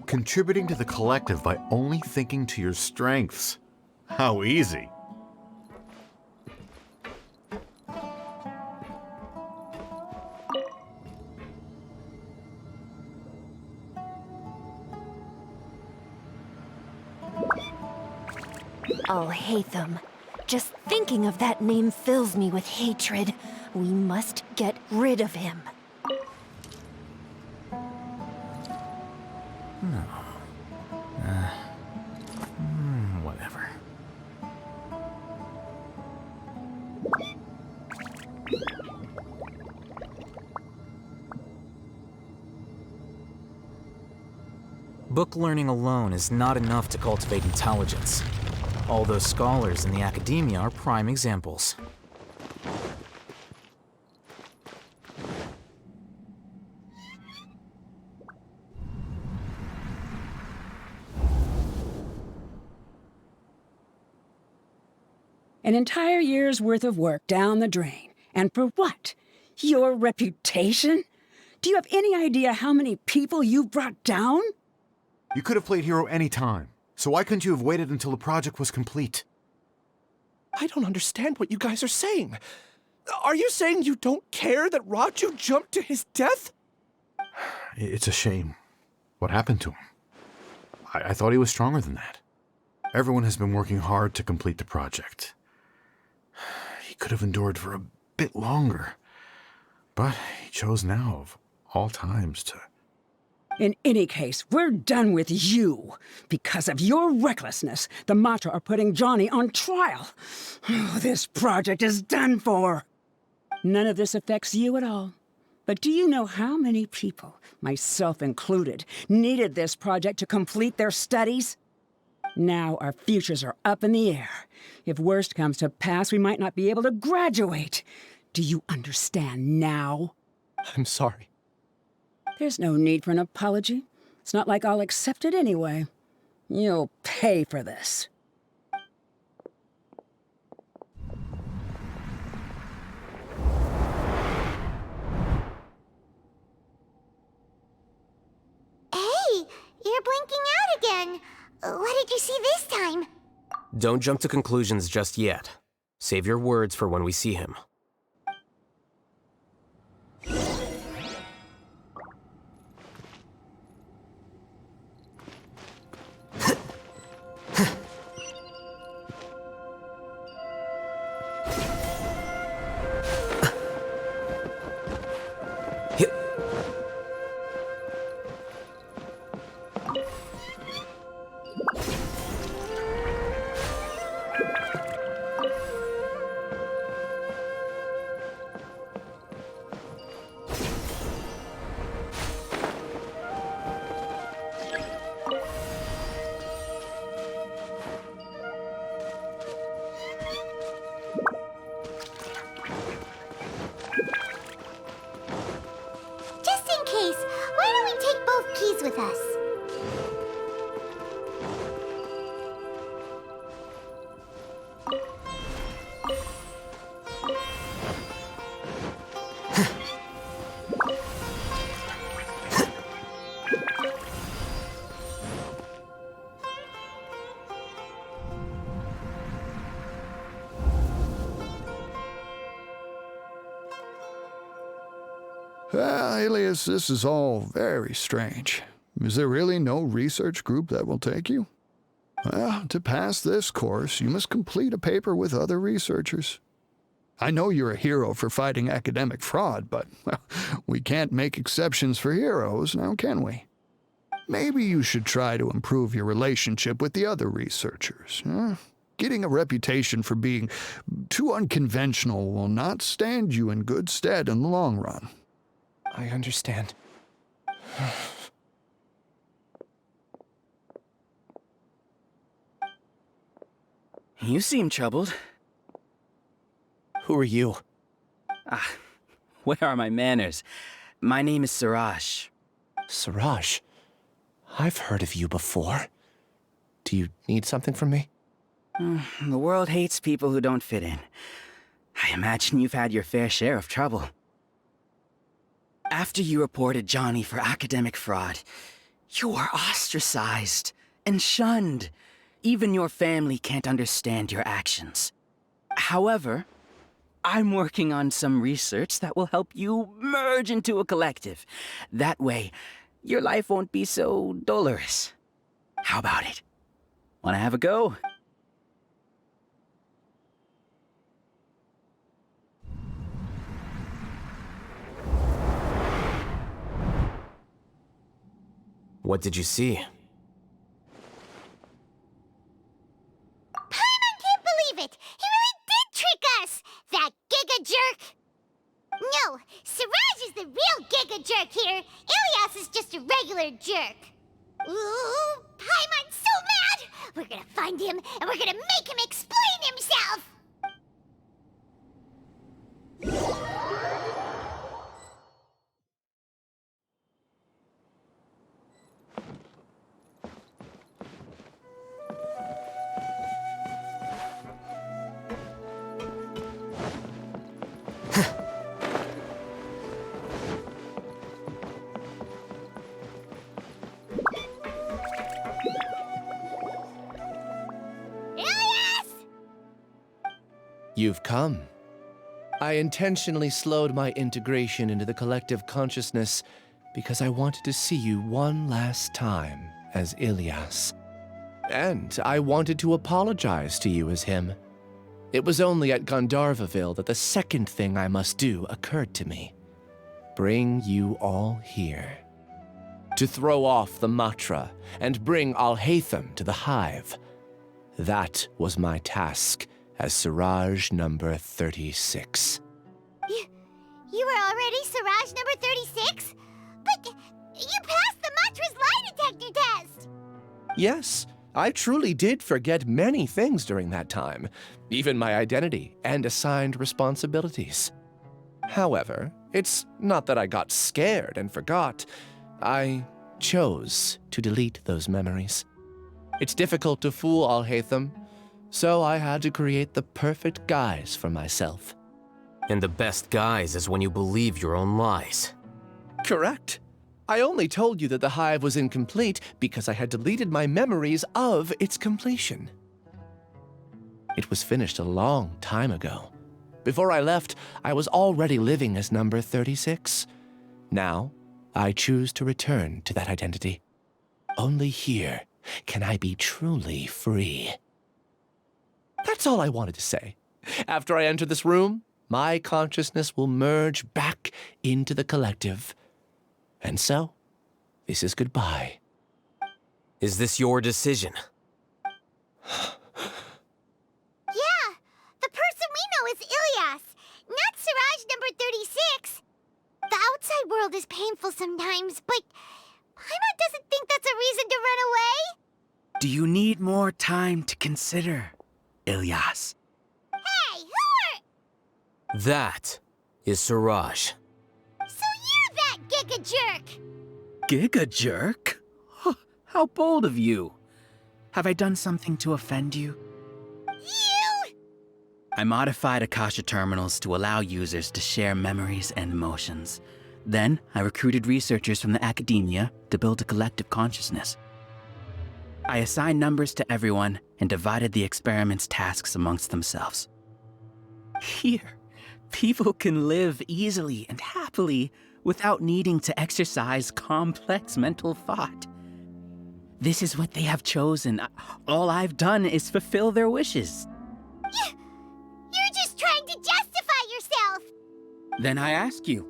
Contributing to the collective by only thinking to your strengths. How easy. I'll hate them. Just thinking of that name fills me with hatred. We must get rid of him. Whatever. Book learning alone is not enough to cultivate intelligence. All those scholars in the academia are prime examples. An entire year's worth of work down the drain. And for what? Your reputation? Do you have any idea how many people you've brought down? You could have played hero any time, so why couldn't you have waited until the project was complete? I don't understand what you guys are saying. Are you saying you don't care that Raju jumped to his death? It's a shame. What happened to him? I thought he was stronger than that. Everyone has been working hard to complete the project. He could have endured for a bit longer, but he chose now, of all times, to... In any case, we're done with you. Because of your recklessness, the Matra are putting Johnny on trial. This project is done for. None of this affects you at all. But do you know how many people, myself included, needed this project to complete their studies? Now our futures are up in the air. If worst comes to pass, we might not be able to graduate. Do you understand now? I'm sorry. There's no need for an apology. It's not like I'll accept it anyway. You'll pay for this. Hey, you're blinking out again. What did you see this time? Don't jump to conclusions just yet. Save your words for when we see him. Just in case, why don't we take both keys with us? Well, Alias, this is all very strange. Is there really no research group that will take you? Well, to pass this course, you must complete a paper with other researchers. I know you're a hero for fighting academic fraud, but well, we can't make exceptions for heroes, now can we? Maybe you should try to improve your relationship with the other researchers. Getting a reputation for being too unconventional will not stand you in good stead in the long run. I understand. You seem troubled. Who are you? Where are my manners? My name is Suraj. Siraj, I've heard of you before. Do you need something from me? The world hates people who don't fit in. I imagine you've had your fair share of trouble. After you reported Johnny for academic fraud, you were ostracized and shunned. Even your family can't understand your actions. However, I'm working on some research that will help you merge into a collective. That way, your life won't be so dolorous. How about it? Wanna have a go? What did you see? Paimon can't believe it! He really did trick us! That giga jerk! No, Siraj is the real giga jerk here. Ilias is just a regular jerk. Ooh, Paimon's so mad! We're gonna find him, and we're gonna make him explain himself! You've come. I intentionally slowed my integration into the collective consciousness because I wanted to see you one last time as Ilias. And I wanted to apologize to you as him. It was only at Gandharvaville that the second thing I must do occurred to me. Bring you all here. To throw off the Matra and bring Alhaitham to the hive. That was my task as Siraj number 36. You were already Siraj number 36? But you passed the Matra's lie detector test! Yes, I truly did forget many things during that time, even my identity and assigned responsibilities. However, it's not that I got scared and forgot. I chose to delete those memories. It's difficult to fool Alhaitham, so I had to create the perfect guise for myself. And the best guise is when you believe your own lies. Correct. I only told you that the hive was incomplete because I had deleted my memories of its completion. It was finished a long time ago. Before I left, I was already living as number 36. Now, I choose to return to that identity. Only here can I be truly free. That's all I wanted to say. After I enter this room, my consciousness will merge back into the collective. And so, this is goodbye. Is this your decision? Yeah, the person we know is Ilias, not Siraj number 36. The outside world is painful sometimes, but Paimon doesn't think that's a reason to run away. Do you need more time to consider, Ilias? Hey, who are... That is Siraj. So you're that giga jerk! Giga jerk? How bold of you. Have I done something to offend you? You! I modified Akasha terminals to allow users to share memories and emotions. Then, I recruited researchers from the academia to build a collective consciousness. I assigned numbers to everyone and divided the experiment's tasks amongst themselves. Here, people can live easily and happily without needing to exercise complex mental thought. This is what they have chosen. All I've done is fulfill their wishes. You're just trying to justify yourself! Then I ask you,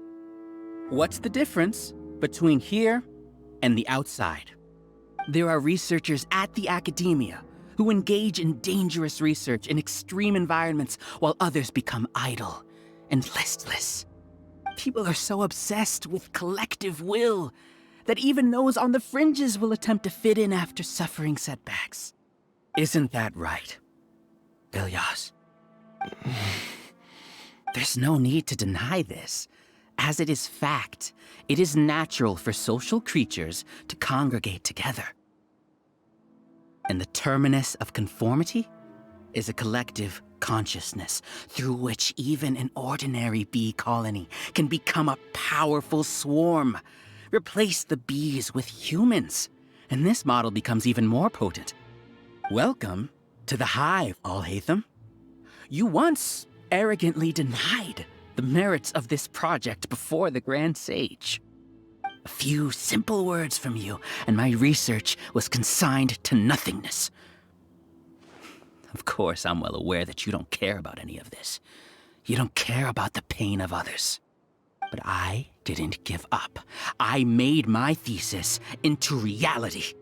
what's the difference between here and the outside? There are researchers at the academia who engage in dangerous research in extreme environments while others become idle and listless. People are so obsessed with collective will that even those on the fringes will attempt to fit in after suffering setbacks. Isn't that right, Ilias? There's no need to deny this. As it is fact, it is natural for social creatures to congregate together. And the terminus of conformity is a collective consciousness through which even an ordinary bee colony can become a powerful swarm. Replace the bees with humans, and this model becomes even more potent. Welcome to the hive, Alhaitham. You once arrogantly denied the merits of this project before the Grand Sage. A few simple words from you, and my research was consigned to nothingness. Of course, I'm well aware that you don't care about any of this. You don't care about the pain of others. But I didn't give up. I made my thesis into reality.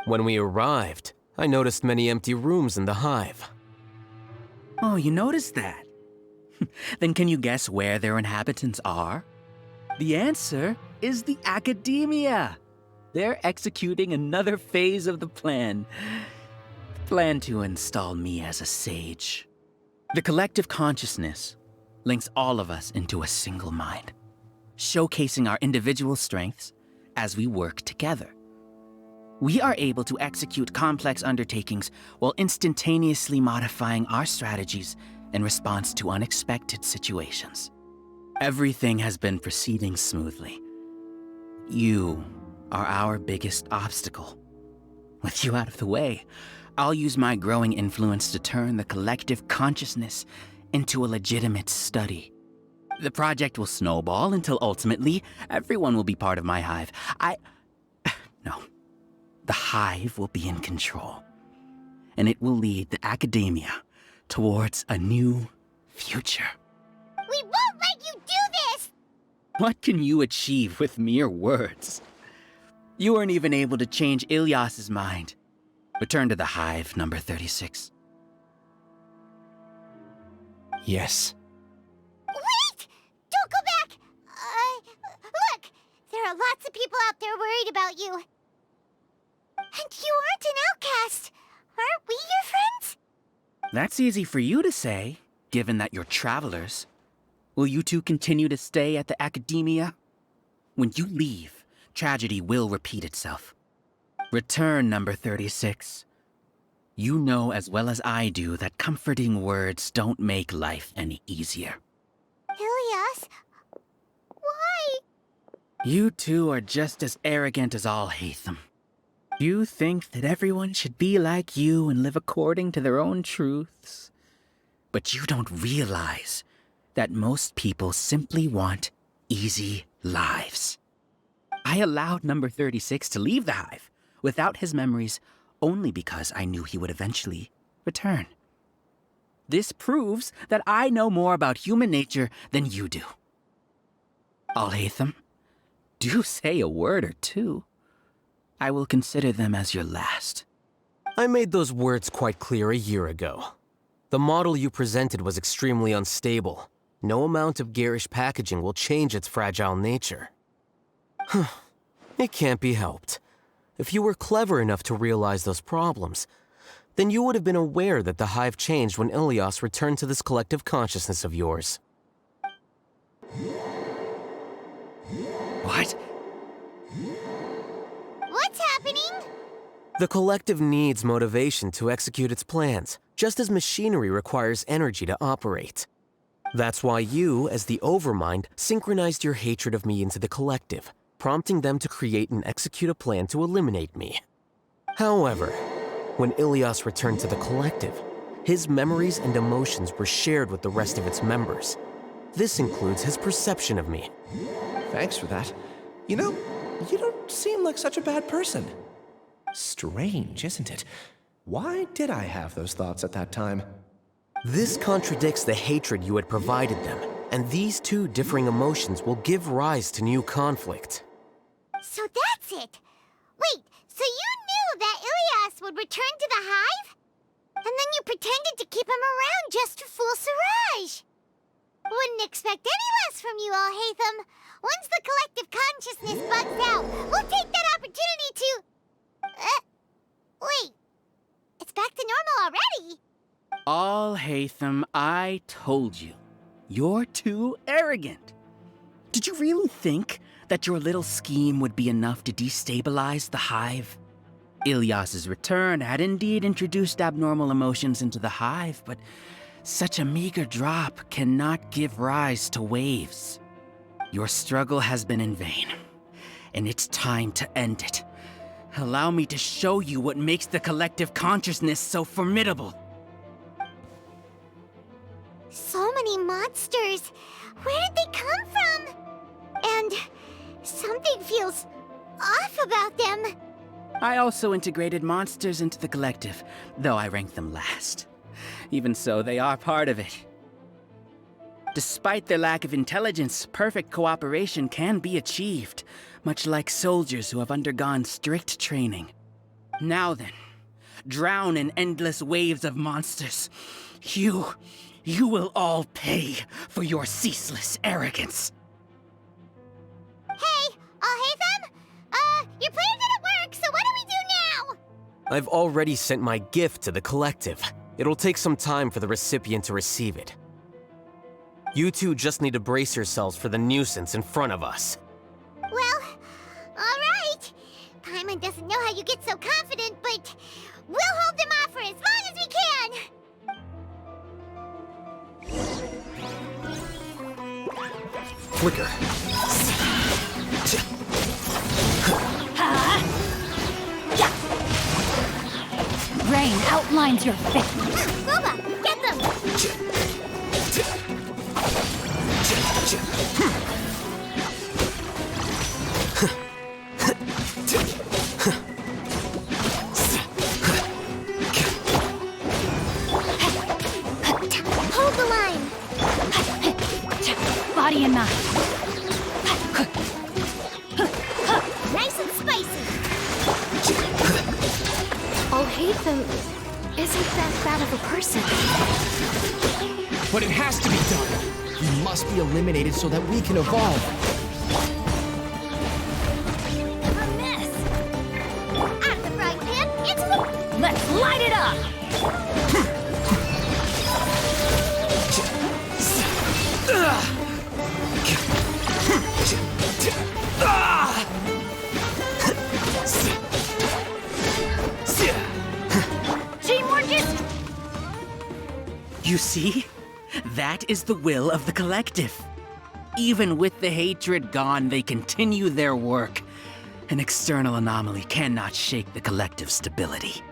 When we arrived, I noticed many empty rooms in the hive. Oh, you noticed that? Then can you guess where their inhabitants are? The answer is the academia. They're executing another phase of the plan. The plan to install me as a sage. The collective consciousness links all of us into a single mind, showcasing our individual strengths as we work together. We are able to execute complex undertakings while instantaneously modifying our strategies in response to unexpected situations. Everything has been proceeding smoothly. You are our biggest obstacle. With you out of the way, I'll use my growing influence to turn the collective consciousness into a legitimate study. The project will snowball until ultimately everyone will be part of my hive. No. The hive will be in control, and it will lead the academia towards a new future. We won't let you do this! What can you achieve with mere words? You weren't even able to change Ilyas's mind. Return to the hive, number 36. Yes. Wait! Don't go back! Look! There are lots of people out there worried about you. And you aren't an outcast. Aren't we your friends? That's easy for you to say, given that you're travelers. Will you two continue to stay at the academia? When you leave, tragedy will repeat itself. Return, number 36. You know as well as I do that comforting words don't make life any easier. Ilyas? Why? You two are just as arrogant as Alhaitham. You think that everyone should be like you and live according to their own truths. But you don't realize that most people simply want easy lives. I allowed number 36 to leave the hive without his memories only because I knew he would eventually return. This proves that I know more about human nature than you do. Alhaitham, do say a word or two. I will consider them as your last. I made those words quite clear a year ago. The model you presented was extremely unstable. No amount of garish packaging will change its fragile nature. It can't be helped. If you were clever enough to realize those problems, then you would have been aware that the hive changed when Ilyas returned to this collective consciousness of yours. What? What's happening? The collective needs motivation to execute its plans, just as machinery requires energy to operate. That's why you, as the Overmind, synchronized your hatred of me into the collective, prompting them to create and execute a plan to eliminate me. However, when Ilyas returned to the collective, his memories and emotions were shared with the rest of its members. This includes his perception of me. Thanks for that. You know, you don't seem like such a bad person. Strange, isn't it? Why did I have those thoughts at that time? This contradicts the hatred you had provided them, and these two differing emotions will give rise to new conflict. So that's it! Wait, so you knew that Ilyas would return to the hive? And then you pretended to keep him around just to fool Siraj! Wouldn't expect any less from you, Alhaitham. Once the collective consciousness bugs out, we'll take that opportunity to... wait. It's back to normal already? Alhaitham, I told you. You're too arrogant. Did you really think that your little scheme would be enough to destabilize the Hive? Ilyas's return had indeed introduced abnormal emotions into the Hive, but such a meager drop cannot give rise to waves. Your struggle has been in vain, and it's time to end it. Allow me to show you what makes the collective consciousness so formidable. So many monsters. Where did they come from? And something feels off about them. I also integrated monsters into the collective, though I ranked them last. Even so, they are part of it. Despite their lack of intelligence, perfect cooperation can be achieved, much like soldiers who have undergone strict training. Now then, drown in endless waves of monsters. You will all pay for your ceaseless arrogance. Hey, Alhaitham? Your plan didn't work, so what do we do now? I've already sent my gift to the collective. It'll take some time for the recipient to receive it. You two just need to brace yourselves for the nuisance in front of us. Well, alright. Paimon doesn't know how you get so confident, but we'll hold them off for as long as we can! Flicker. Rain outlines your fate. Boba, get them! Hold the line! Body and mind. Nice and spicy! Alhaitham isn't that bad of a person. But it has to be done. You must be eliminated so that we can evolve. A mess! Out of the frying pan, into the... Let's light it up! Teamwork is... You see? That is the will of the collective. Even with the hatred gone, they continue their work. An external anomaly cannot shake the collective's stability.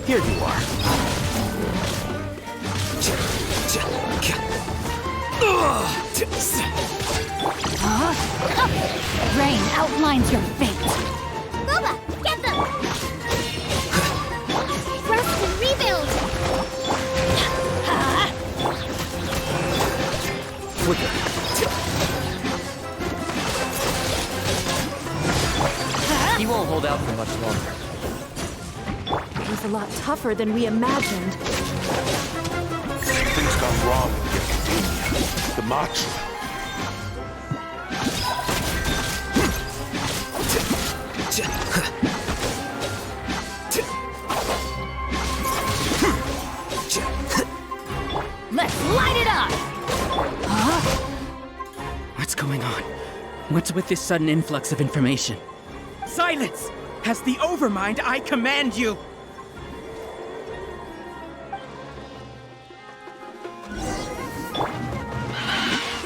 Here you are. Rain outlines your fate. Boba, get them! Rest and rebuild! Flicker. He won't hold out for much longer. It was a lot tougher than we imagined. Things gone wrong with the Academia. The Macho. Let's light it up! Huh? What's going on? What's with this sudden influx of information? Silence! As the Overmind, I command you!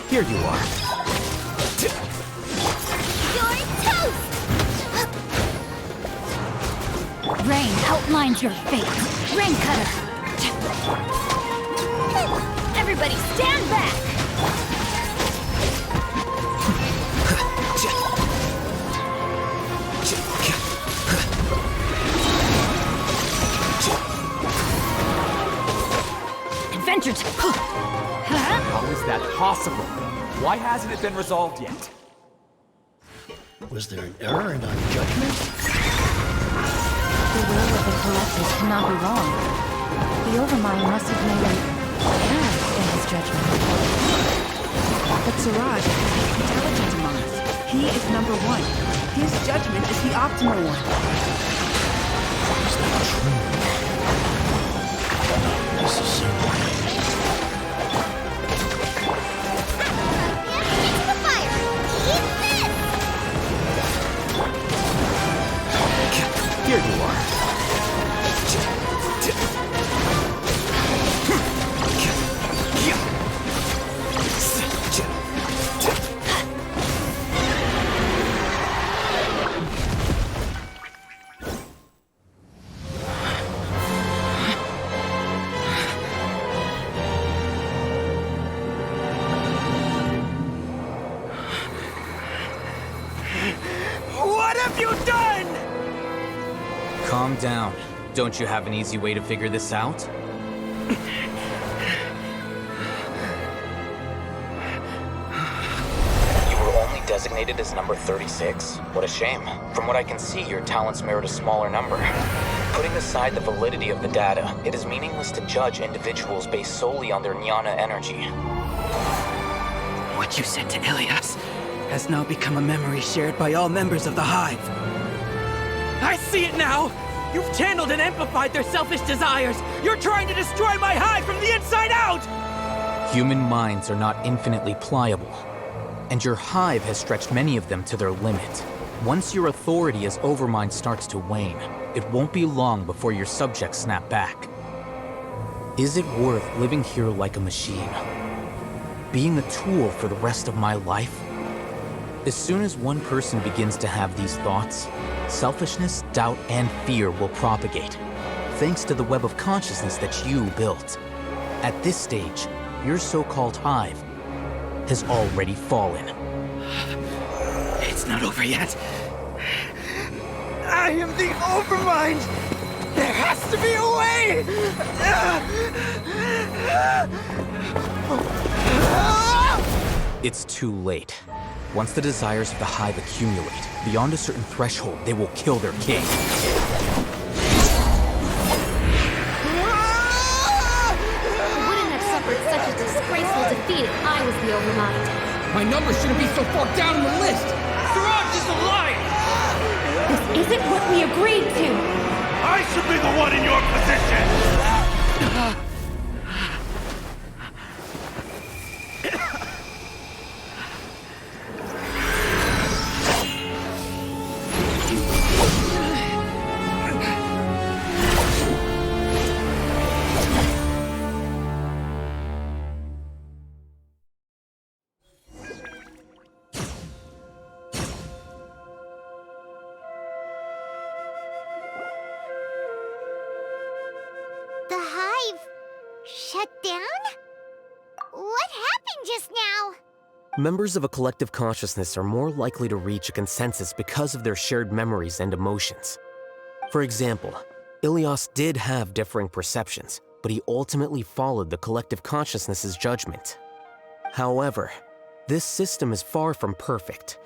Here you are. You're toast! Rain outlines your fate. Rain cutter. Everybody stand back! Adventure How is that possible? Why hasn't it been resolved yet? Was there an error in our judgment? The will of the collective cannot be wrong. The Overmind must have made an error in his judgment. But Siraj is the intelligence among us. He is number one. His judgment is the optimal one. Is that true? down. Don't you have an easy way to figure this out? You were only designated as number 36? What a shame. From what I can see, your talents merit a smaller number. Putting aside the validity of the data, it is meaningless to judge individuals based solely on their jnana energy. What you said to Ilias has now become a memory shared by all members of the Hive. I see it now! You've channeled and amplified their selfish desires! You're trying to destroy my Hive from the inside out! Human minds are not infinitely pliable, and your Hive has stretched many of them to their limit. Once your authority as Overmind starts to wane, it won't be long before your subjects snap back. Is it worth living here like a machine? Being a tool for the rest of my life? As soon as one person begins to have these thoughts, selfishness, doubt, and fear will propagate, thanks to the web of consciousness that you built. At this stage, your so-called Hive has already fallen. It's not over yet. I am the Overmind! There has to be a way! It's too late. Once the desires of the Hive accumulate, beyond a certain threshold, they will kill their king. Wouldn't have suffered such a disgraceful defeat if I was the Overmind. My number shouldn't be so far down on the list! Siraj is a liar! This isn't what we agreed to! I should be the one in your position! The Hive shut down? What happened just now? Members of a collective consciousness are more likely to reach a consensus because of their shared memories and emotions. For example, Ilias did have differing perceptions, but he ultimately followed the collective consciousness's judgment. However, this system is far from perfect.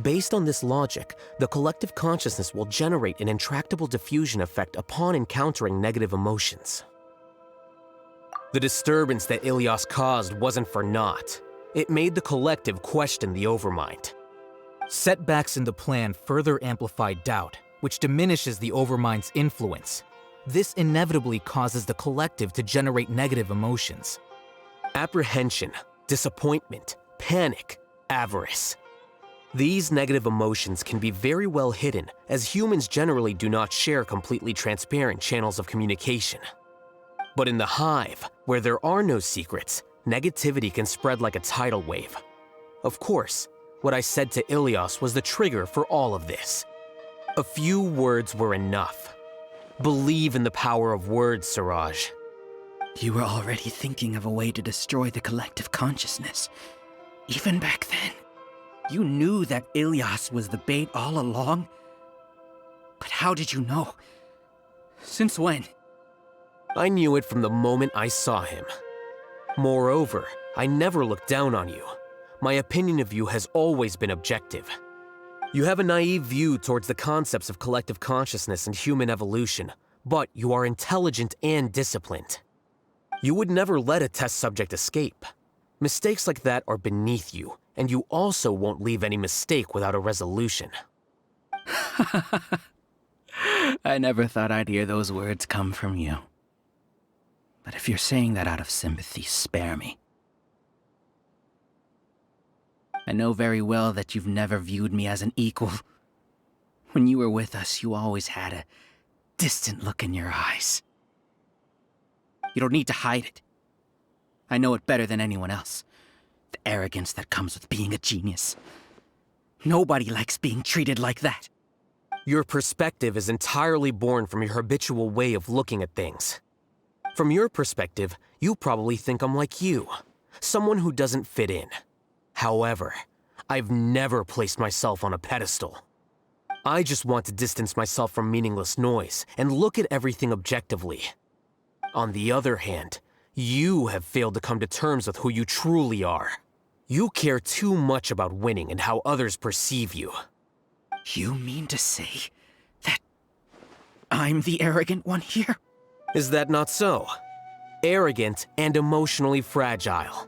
Based on this logic, the collective consciousness will generate an intractable diffusion effect upon encountering negative emotions. The disturbance that Ilias caused wasn't for naught. It made the collective question the Overmind. Setbacks in the plan further amplify doubt, which diminishes the Overmind's influence. This inevitably causes the collective to generate negative emotions. Apprehension, disappointment, panic, avarice. These negative emotions can be very well hidden, as humans generally do not share completely transparent channels of communication. But in the Hive, where there are no secrets, negativity can spread like a tidal wave. Of course, what I said to Ilias was the trigger for all of this. A few words were enough. Believe in the power of words, Siraj. You were already thinking of a way to destroy the collective consciousness. Even back then, you knew that Ilias was the bait all along? But how did you know? Since when? I knew it from the moment I saw him. Moreover, I never looked down on you. My opinion of you has always been objective. You have a naive view towards the concepts of collective consciousness and human evolution, but you are intelligent and disciplined. You would never let a test subject escape. Mistakes like that are beneath you, and you also won't leave any mistake without a resolution. I never thought I'd hear those words come from you. But if you're saying that out of sympathy, spare me. I know very well that you've never viewed me as an equal. When you were with us, you always had a distant look in your eyes. You don't need to hide it. I know it better than anyone else. The arrogance that comes with being a genius. Nobody likes being treated like that. Your perspective is entirely born from your habitual way of looking at things. From your perspective, you probably think I'm like you, someone who doesn't fit in. However, I've never placed myself on a pedestal. I just want to distance myself from meaningless noise and look at everything objectively. On the other hand, you have failed to come to terms with who you truly are. You care too much about winning and how others perceive you. You mean to say that I'm the arrogant one here? Is that not so? Arrogant and emotionally fragile.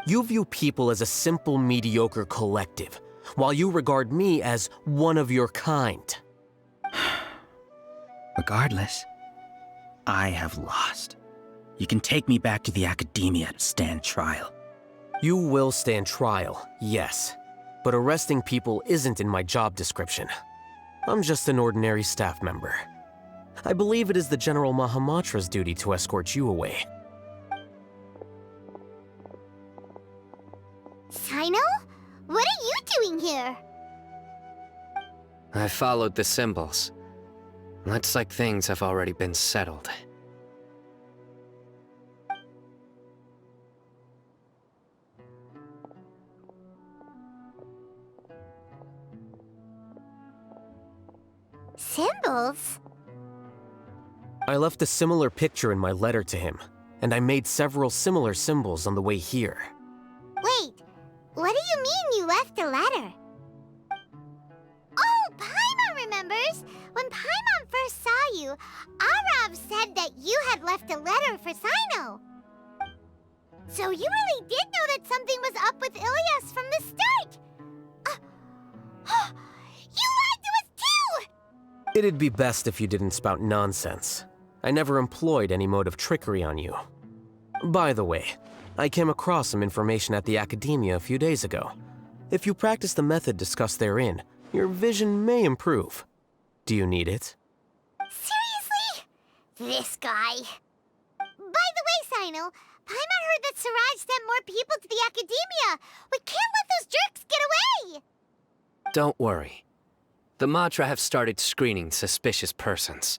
You view people as a simple, mediocre collective, while you regard me as one of your kind. Regardless, I have lost. You can take me back to the Academia to stand trial. You will stand trial, yes. But arresting people isn't in my job description. I'm just an ordinary staff member. I believe it is the General Mahamatra's duty to escort you away. Sino? What are you doing here? I followed the symbols. Looks like things have already been settled. Symbols? I left a similar picture in my letter to him, and I made several similar symbols on the way here. Wait, what do you mean you left a letter? Oh, Paimon remembers! When Paimon first saw you, Arav said that you had left a letter for Sino. So you really did know that something was up with Ilias from the start! You lied to us too! It'd be best if you didn't spout nonsense. I never employed any mode of trickery on you. By the way, I came across some information at the Academia a few days ago. If you practice the method discussed therein, your vision may improve. Do you need it? Seriously? This guy. By the way, Sino, Paimon heard that Siraj sent more people to the Academia. We can't let those jerks get away! Don't worry. The Matra have started screening suspicious persons,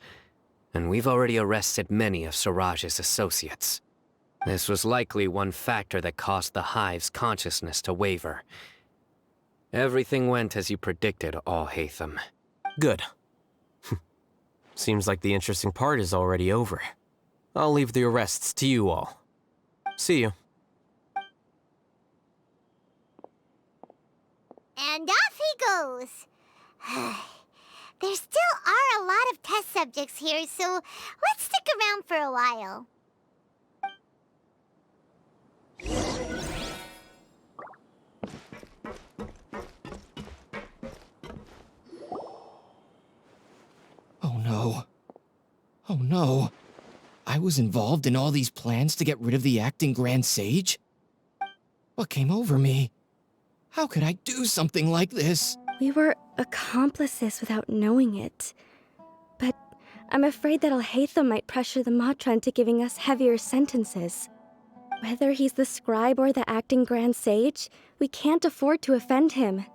and we've already arrested many of Siraj's associates. This was likely one factor that caused the Hive's consciousness to waver. Everything went as you predicted, Al-Haytham. Good. Seems like the interesting part is already over. I'll leave the arrests to you all. See you. And off he goes. There still are a lot of test subjects here, so let's stick around for a while. Oh no. Oh no. I was involved in all these plans to get rid of the acting Grand Sage? What came over me? How could I do something like this? We were accomplices without knowing it. But I'm afraid that Al-Haytham might pressure the Matra into giving us heavier sentences. Whether he's the scribe or the acting Grand Sage, we can't afford to offend him.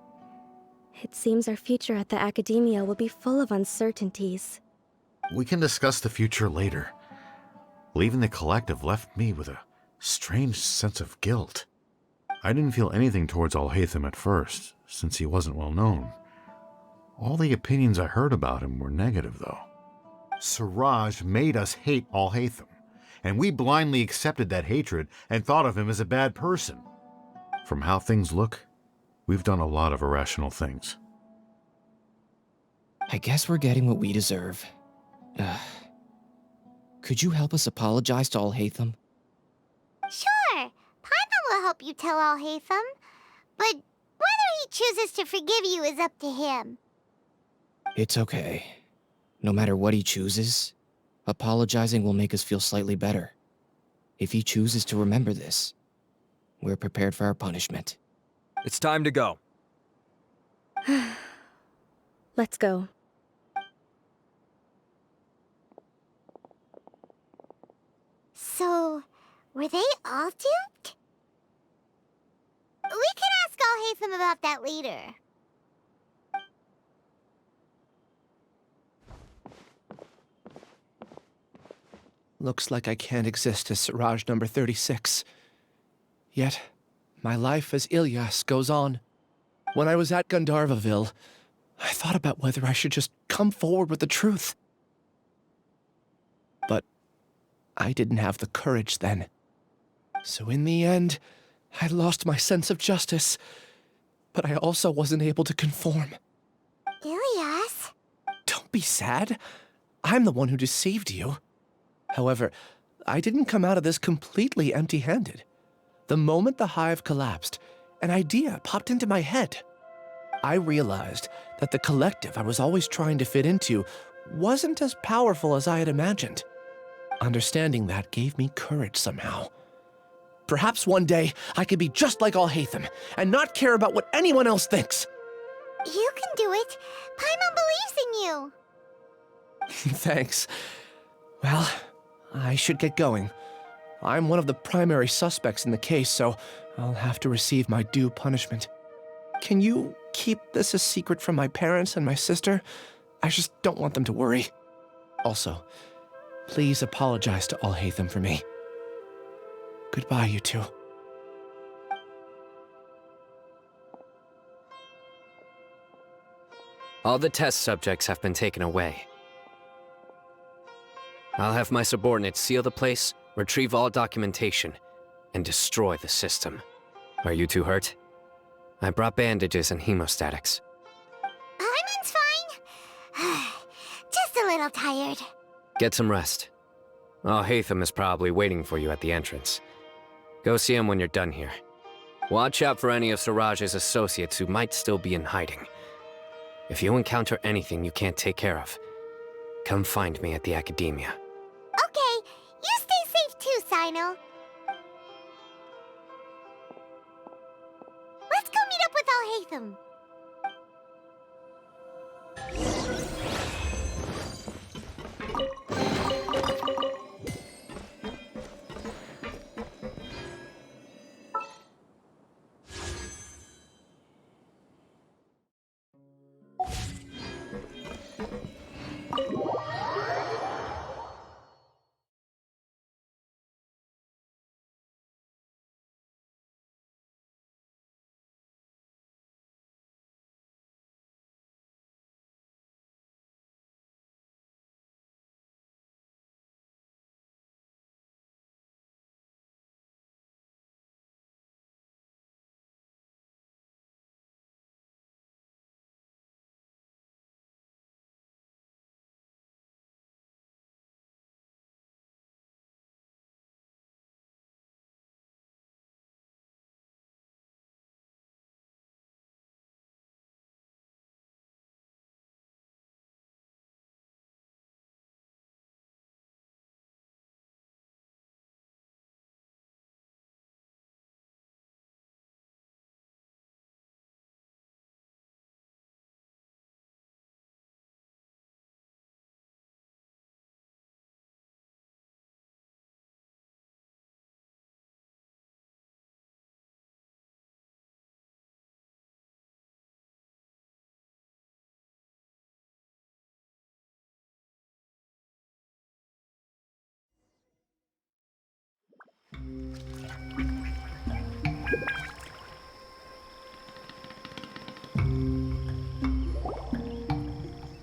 It seems our future at the Academia will be full of uncertainties. We can discuss the future later. Leaving the collective left me with a strange sense of guilt. I didn't feel anything towards Al-Haytham at first, since he wasn't well known. All the opinions I heard about him were negative, though. Siraj made us hate Al-Haytham, and we blindly accepted that hatred and thought of him as a bad person. From how things look, we've done a lot of irrational things. I guess we're getting what we deserve. Could you help us apologize to Al-Haytham? Sure, Paimon will help you tell Al-Haytham. But whether he chooses to forgive you is up to him. It's okay. No matter what he chooses, apologizing will make us feel slightly better. If he chooses to remember this, we're prepared for our punishment. It's time to go. Let's go. So, were they all duped? We can ask Al-Haytham about that later. Looks like I can't exist as Siraj number 36. Yet, my life as Ilyas goes on. When I was at Gandharvaville, I thought about whether I should just come forward with the truth. But I didn't have the courage then. So in the end, I lost my sense of justice, but I also wasn't able to conform. Ilias? Don't be sad. I'm the one who deceived you. However, I didn't come out of this completely empty-handed. The moment the hive collapsed, an idea popped into my head. I realized that the collective I was always trying to fit into wasn't as powerful as I had imagined. Understanding that gave me courage somehow. Perhaps one day I could be just like Alhaitham and not care about what anyone else thinks. You can do it. Paimon believes in you. Thanks. Well, I should get going. I'm one of the primary suspects in the case, so I'll have to receive my due punishment. Can you keep this a secret from my parents and my sister? I just don't want them to worry. Also, please apologize to Alhaitham for me. Goodbye, you two. All the test subjects have been taken away. I'll have my subordinates seal the place, retrieve all documentation, and destroy the system. Are you two hurt? I brought bandages and hemostatics. Paimon's fine. Just a little tired. Get some rest. Alhaitham is probably waiting for you at the entrance. Go see him when you're done here. Watch out for any of Siraj's associates who might still be in hiding. If you encounter anything you can't take care of, come find me at the Academia. Okay, you stay safe too, Sino. Let's go meet up with Alhaitham.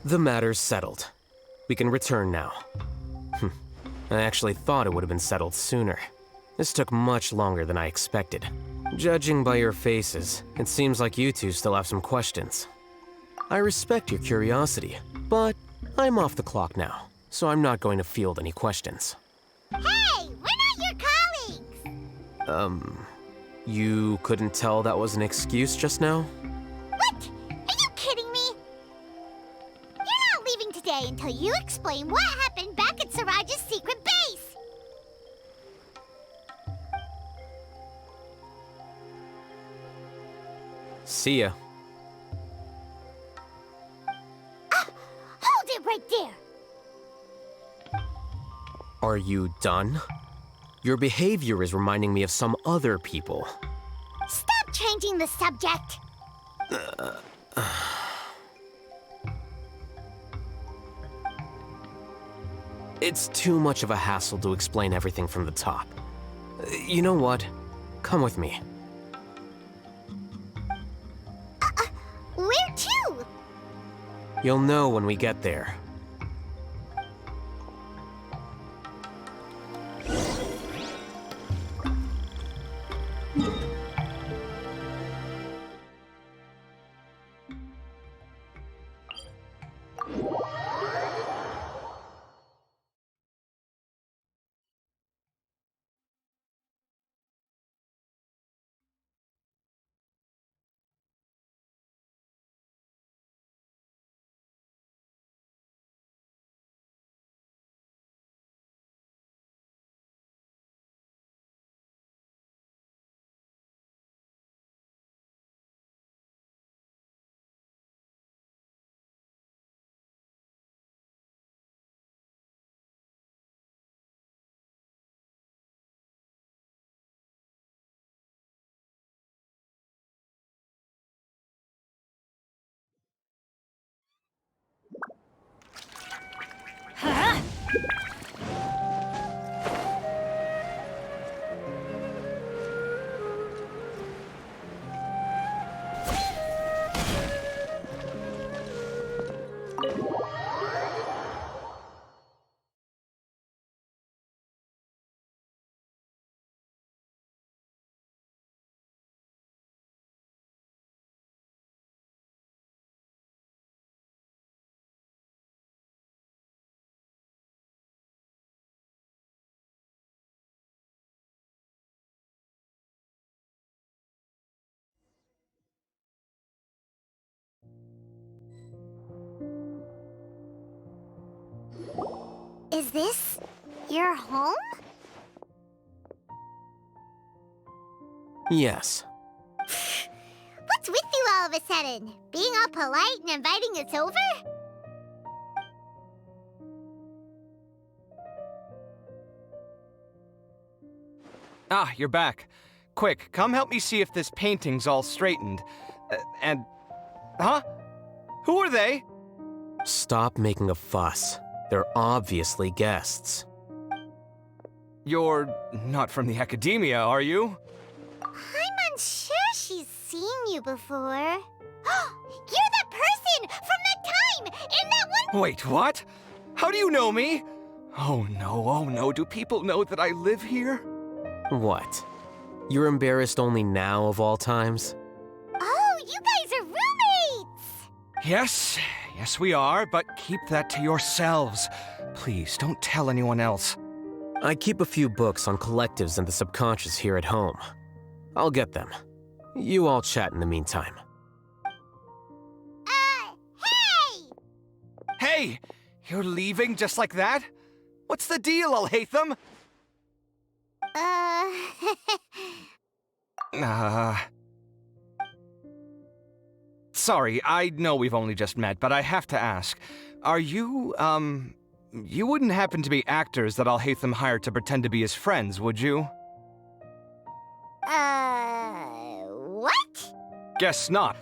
The matter's settled. We can return now. I actually thought it would have been settled sooner. This took much longer than I expected. Judging by your faces, it seems like you two still have some questions. I respect your curiosity, but I'm off the clock now, so I'm not going to field any questions. Hey, we're not your colleagues! You couldn't tell that was an excuse just now? What? Are you kidding me? You're not leaving today until you explain what happened back at Siraj's secret base! See ya. Hold it right there! Are you done? Your behavior is reminding me of some other people. Stop changing the subject! It's too much of a hassle to explain everything from the top. You know what? Come with me. Where to? You'll know when we get there. Huh? Is this your home? Yes. What's with you all of a sudden? Being all polite and inviting us over? Ah, you're back. Quick, come help me see if this painting's all straightened. Huh? Who are they? Stop making a fuss. They're obviously guests. You're not from the Academia, are you? I'm unsure she's seen you before. You're the person from that time in that one— Wait, what? How do you know me? Oh no, do people know that I live here? What? You're embarrassed only now of all times? Oh, you guys are roommates! Yes we are, but keep that to yourselves. Please, don't tell anyone else. I keep a few books on collectives and the subconscious here at home. I'll get them. You all chat in the meantime. Hey! Hey! You're leaving just like that? What's the deal, Alhaitham? Sorry, I know we've only just met, but I have to ask. Are you, you wouldn't happen to be actors that Alhaitham hired to pretend to be his friends, would you? What? Guess not.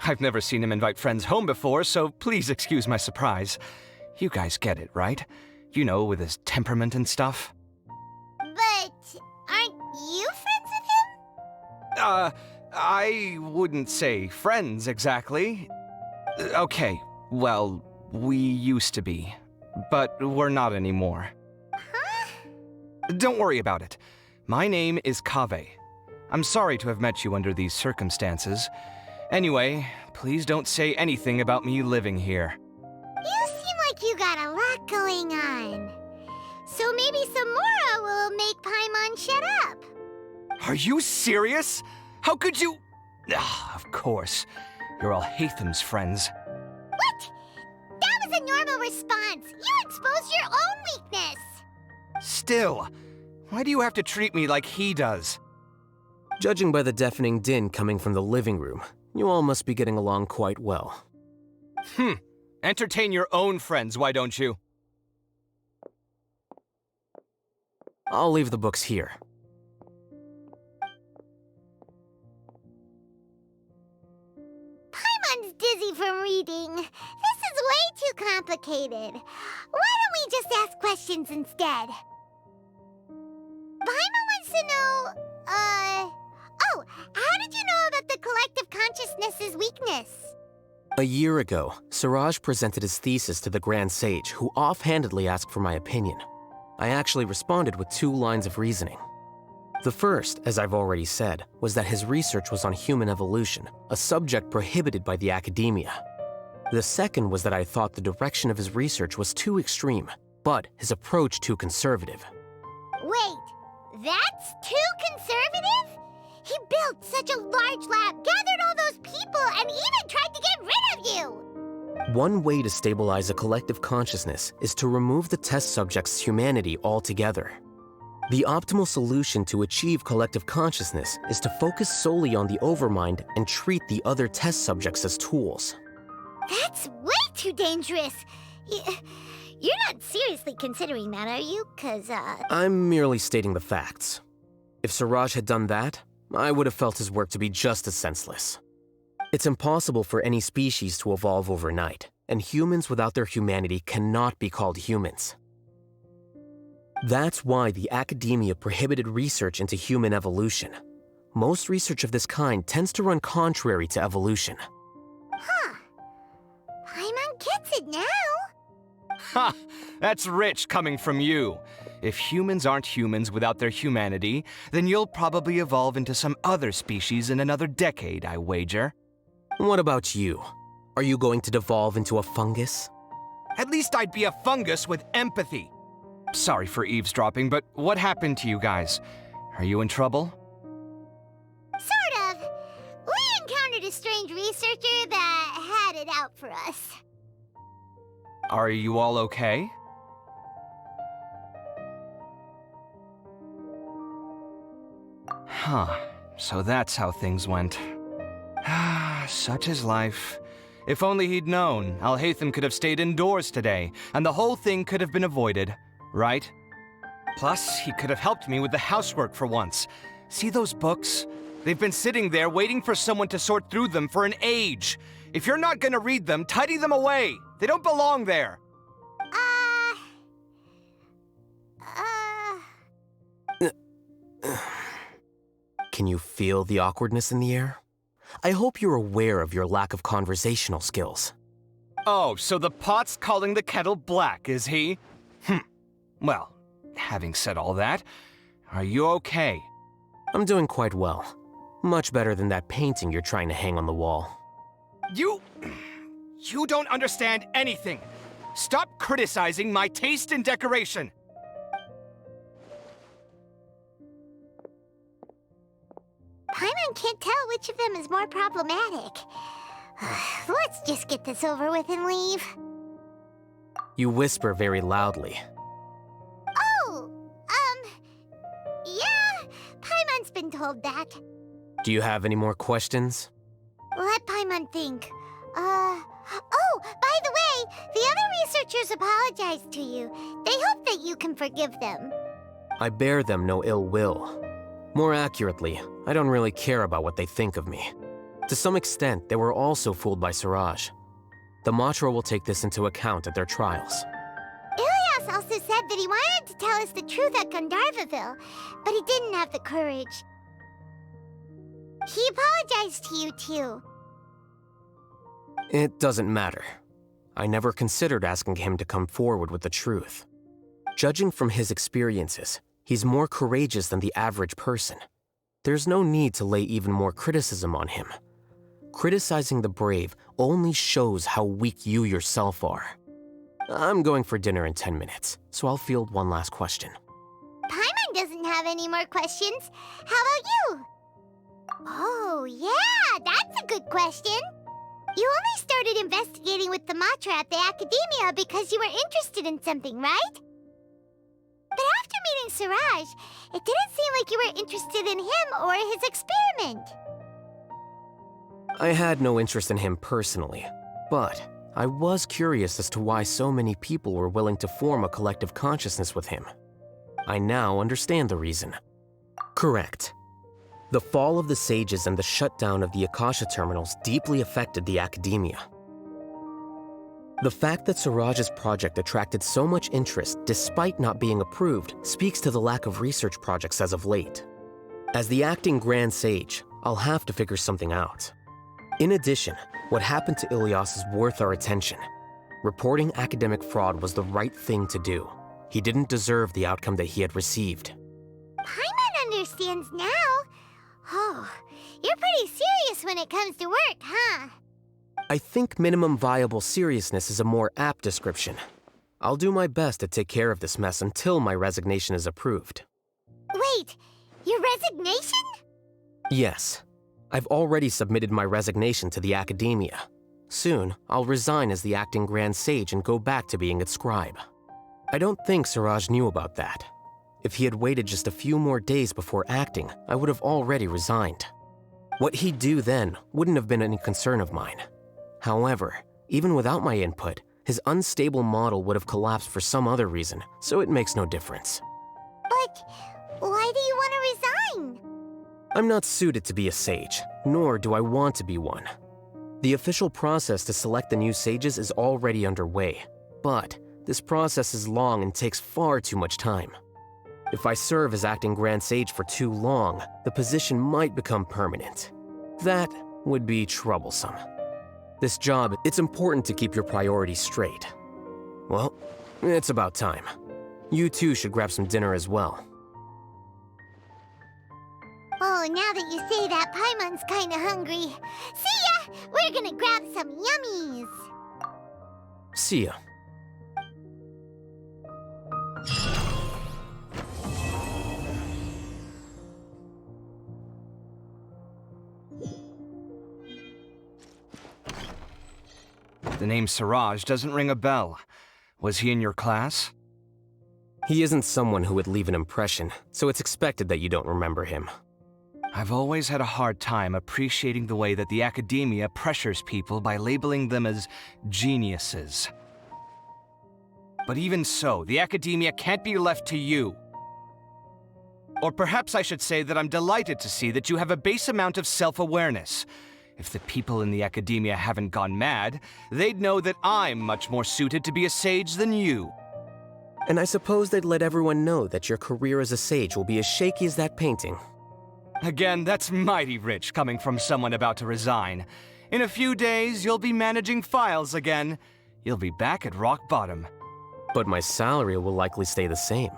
I've never seen him invite friends home before, so please excuse my surprise. You guys get it, right? You know, with his temperament and stuff. But aren't you friends with him? I wouldn't say friends exactly. Okay, well, we used to be, but we're not anymore. Huh? Don't worry about it. My name is Kaveh. I'm sorry to have met you under these circumstances. Anyway, please don't say anything about me living here. You seem like you got a lot going on. So maybe Samora will make Paimon shut up. Are you serious? How could you? Of course. You're Alhaitham's friends. What? That was a normal response. You exposed your own weakness. Still, why do you have to treat me like he does? Judging by the deafening din coming from the living room, you all must be getting along quite well. Entertain your own friends, why don't you? I'll leave the books here. Paimon's dizzy from reading. This is way too complicated. Why don't we just ask questions instead? Paimon wants to know, oh, how did you know about the collective consciousness's weakness? A year ago, Siraj presented his thesis to the Grand Sage, who offhandedly asked for my opinion. I actually responded with 2 lines of reasoning. The first, as I've already said, was that his research was on human evolution, a subject prohibited by the academia. The second was that I thought the direction of his research was too extreme, but his approach too conservative. Wait, that's too conservative? He built such a large lab, gathered all those people, and even tried to get rid of you! One way to stabilize a collective consciousness is to remove the test subject's humanity altogether. The optimal solution to achieve collective consciousness is to focus solely on the overmind and treat the other test subjects as tools. That's way too dangerous! You're not seriously considering that, are you? I'm merely stating the facts. If Siraj had done that, I would have felt his work to be just as senseless. It's impossible for any species to evolve overnight, and humans without their humanity cannot be called humans. That's why the academia prohibited research into human evolution. Most research of this kind tends to run contrary to evolution. Huh. Paimon gets it now. Ha! That's rich coming from you. If humans aren't humans without their humanity, then you'll probably evolve into some other species in another decade, I wager. What about you? Are you going to devolve into a fungus? At least I'd be a fungus with empathy. Sorry for eavesdropping, but what happened to you guys? Are you in trouble? Sort of. We encountered a strange researcher that had it out for us. Are you all okay? Huh. So that's how things went. Such is life. If only he'd known, Alhaitham could have stayed indoors today, and the whole thing could have been avoided, right? Plus, he could have helped me with the housework for once. See those books? They've been sitting there waiting for someone to sort through them for an age. If you're not gonna read them, tidy them away. They don't belong there. Can you feel the awkwardness in the air? I hope you're aware of your lack of conversational skills. Oh, so the pot's calling the kettle black, is he? Well, having said all that, are you okay? I'm doing quite well. Much better than that painting you're trying to hang on the wall. You don't understand anything. Stop criticizing my taste in decoration. Paimon can't tell which of them is more problematic. Let's just get this over with and leave. You whisper very loudly. Oh, yeah, Paimon's been told that. Do you have any more questions? Let Paimon think. Oh, by the way, the other researchers apologized to you. They hope that you can forgive them. I bear them no ill will. More accurately, I don't really care about what they think of me. To some extent, they were also fooled by Siraj. The Matra will take this into account at their trials. Ilias also said that he wanted to tell us the truth at Gandharvaville, but he didn't have the courage. He apologized to you, too. It doesn't matter. I never considered asking him to come forward with the truth. Judging from his experiences, he's more courageous than the average person. There's no need to lay even more criticism on him. Criticizing the brave only shows how weak you yourself are. I'm going for dinner in 10 minutes, so I'll field one last question. Paimon doesn't have any more questions. How about you? Oh, yeah, that's a good question. You only started investigating with the Matra at the Academia because you were interested in something, right? But after meeting Siraj, it didn't seem like you were interested in him or his experiment. I had no interest in him personally, but I was curious as to why so many people were willing to form a collective consciousness with him. I now understand the reason. Correct. The fall of the sages and the shutdown of the Akasha terminals deeply affected the academia. The fact that Siraj's project attracted so much interest despite not being approved speaks to the lack of research projects as of late. As the acting Grand Sage, I'll have to figure something out. In addition, What happened to Ilias is worth our attention. Reporting academic fraud was the right thing to do. He didn't deserve the outcome that he had received. Paimon understands now. Oh, you're pretty serious when it comes to work, huh? I think minimum viable seriousness is a more apt description. I'll do my best to take care of this mess until my resignation is approved. Wait, your resignation? Yes. I've already submitted my resignation to the Academia. Soon, I'll resign as the acting Grand Sage and go back to being its scribe. I don't think Siraj knew about that. If he had waited just a few more days before acting, I would have already resigned. What he'd do then wouldn't have been any concern of mine. However, even without my input, his unstable model would have collapsed for some other reason, so it makes no difference. But why do you want to resign? I'm not suited to be a sage, nor do I want to be one. The official process to select the new sages is already underway, but this process is long and takes far too much time. If I serve as acting Grand Sage for too long, the position might become permanent. That would be troublesome. This job, it's important to keep your priorities straight. Well, it's about time. You too should grab some dinner as well. Oh, now that you say that, Paimon's kinda hungry. See ya! We're gonna grab some yummies! See ya. The name Siraj doesn't ring a bell. Was he in your class? He isn't someone who would leave an impression, so it's expected that you don't remember him. I've always had a hard time appreciating the way that the Academia pressures people by labeling them as geniuses. But even so, the Academia can't be left to you. Or perhaps I should say that I'm delighted to see that you have a base amount of self-awareness. If the people in the Academia haven't gone mad, they'd know that I'm much more suited to be a sage than you. And I suppose they'd let everyone know that your career as a sage will be as shaky as that painting. Again, that's mighty rich coming from someone about to resign. In a few days, you'll be managing files again. You'll be back at rock bottom. But my salary will likely stay the same.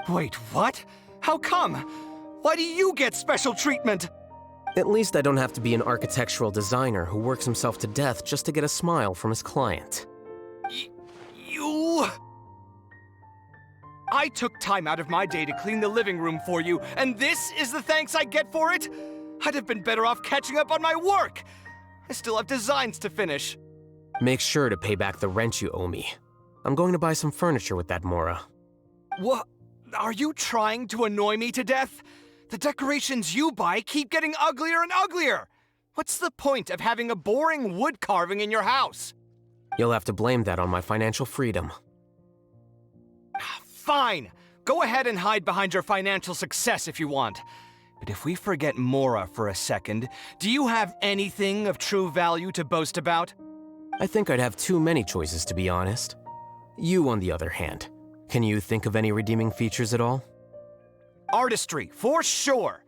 Wait, what? How come? Why do you get special treatment? At least I don't have to be an architectural designer who works himself to death just to get a smile from his client. You... I took time out of my day to clean the living room for you, and this is the thanks I get for it? I'd have been better off catching up on my work. I still have designs to finish. Make sure to pay back the rent you owe me. I'm going to buy some furniture with that Mora. What? Are you trying to annoy me to death? The decorations you buy keep getting uglier and uglier. What's the point of having a boring wood carving in your house? You'll have to blame that on my financial freedom. Fine. Go ahead and hide behind your financial success if you want. But if we forget Mora for a second, do you have anything of true value to boast about? I think I'd have too many choices, to be honest. You, on the other hand, can you think of any redeeming features at all? Artistry, for sure.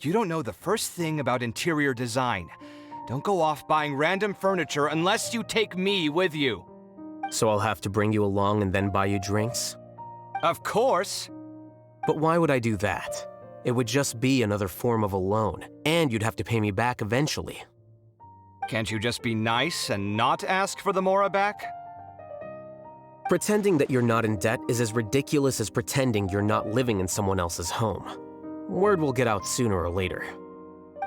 You don't know the first thing about interior design. Don't go off buying random furniture unless you take me with you. So I'll have to bring you along and then buy you drinks? Of course. But why would I do that? It would just be another form of a loan, and you'd have to pay me back eventually. Can't you just be nice and not ask for the Mora back? Pretending that you're not in debt is as ridiculous as pretending you're not living in someone else's home. Word will get out sooner or later.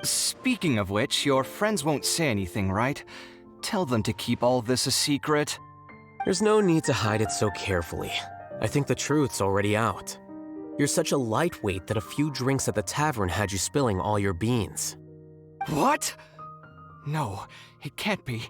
Speaking of which, your friends won't say anything, right? Tell them to keep all this a secret. There's no need to hide it so carefully. I think the truth's already out. You're such a lightweight that a few drinks at the tavern had you spilling all your beans. What? No, it can't be.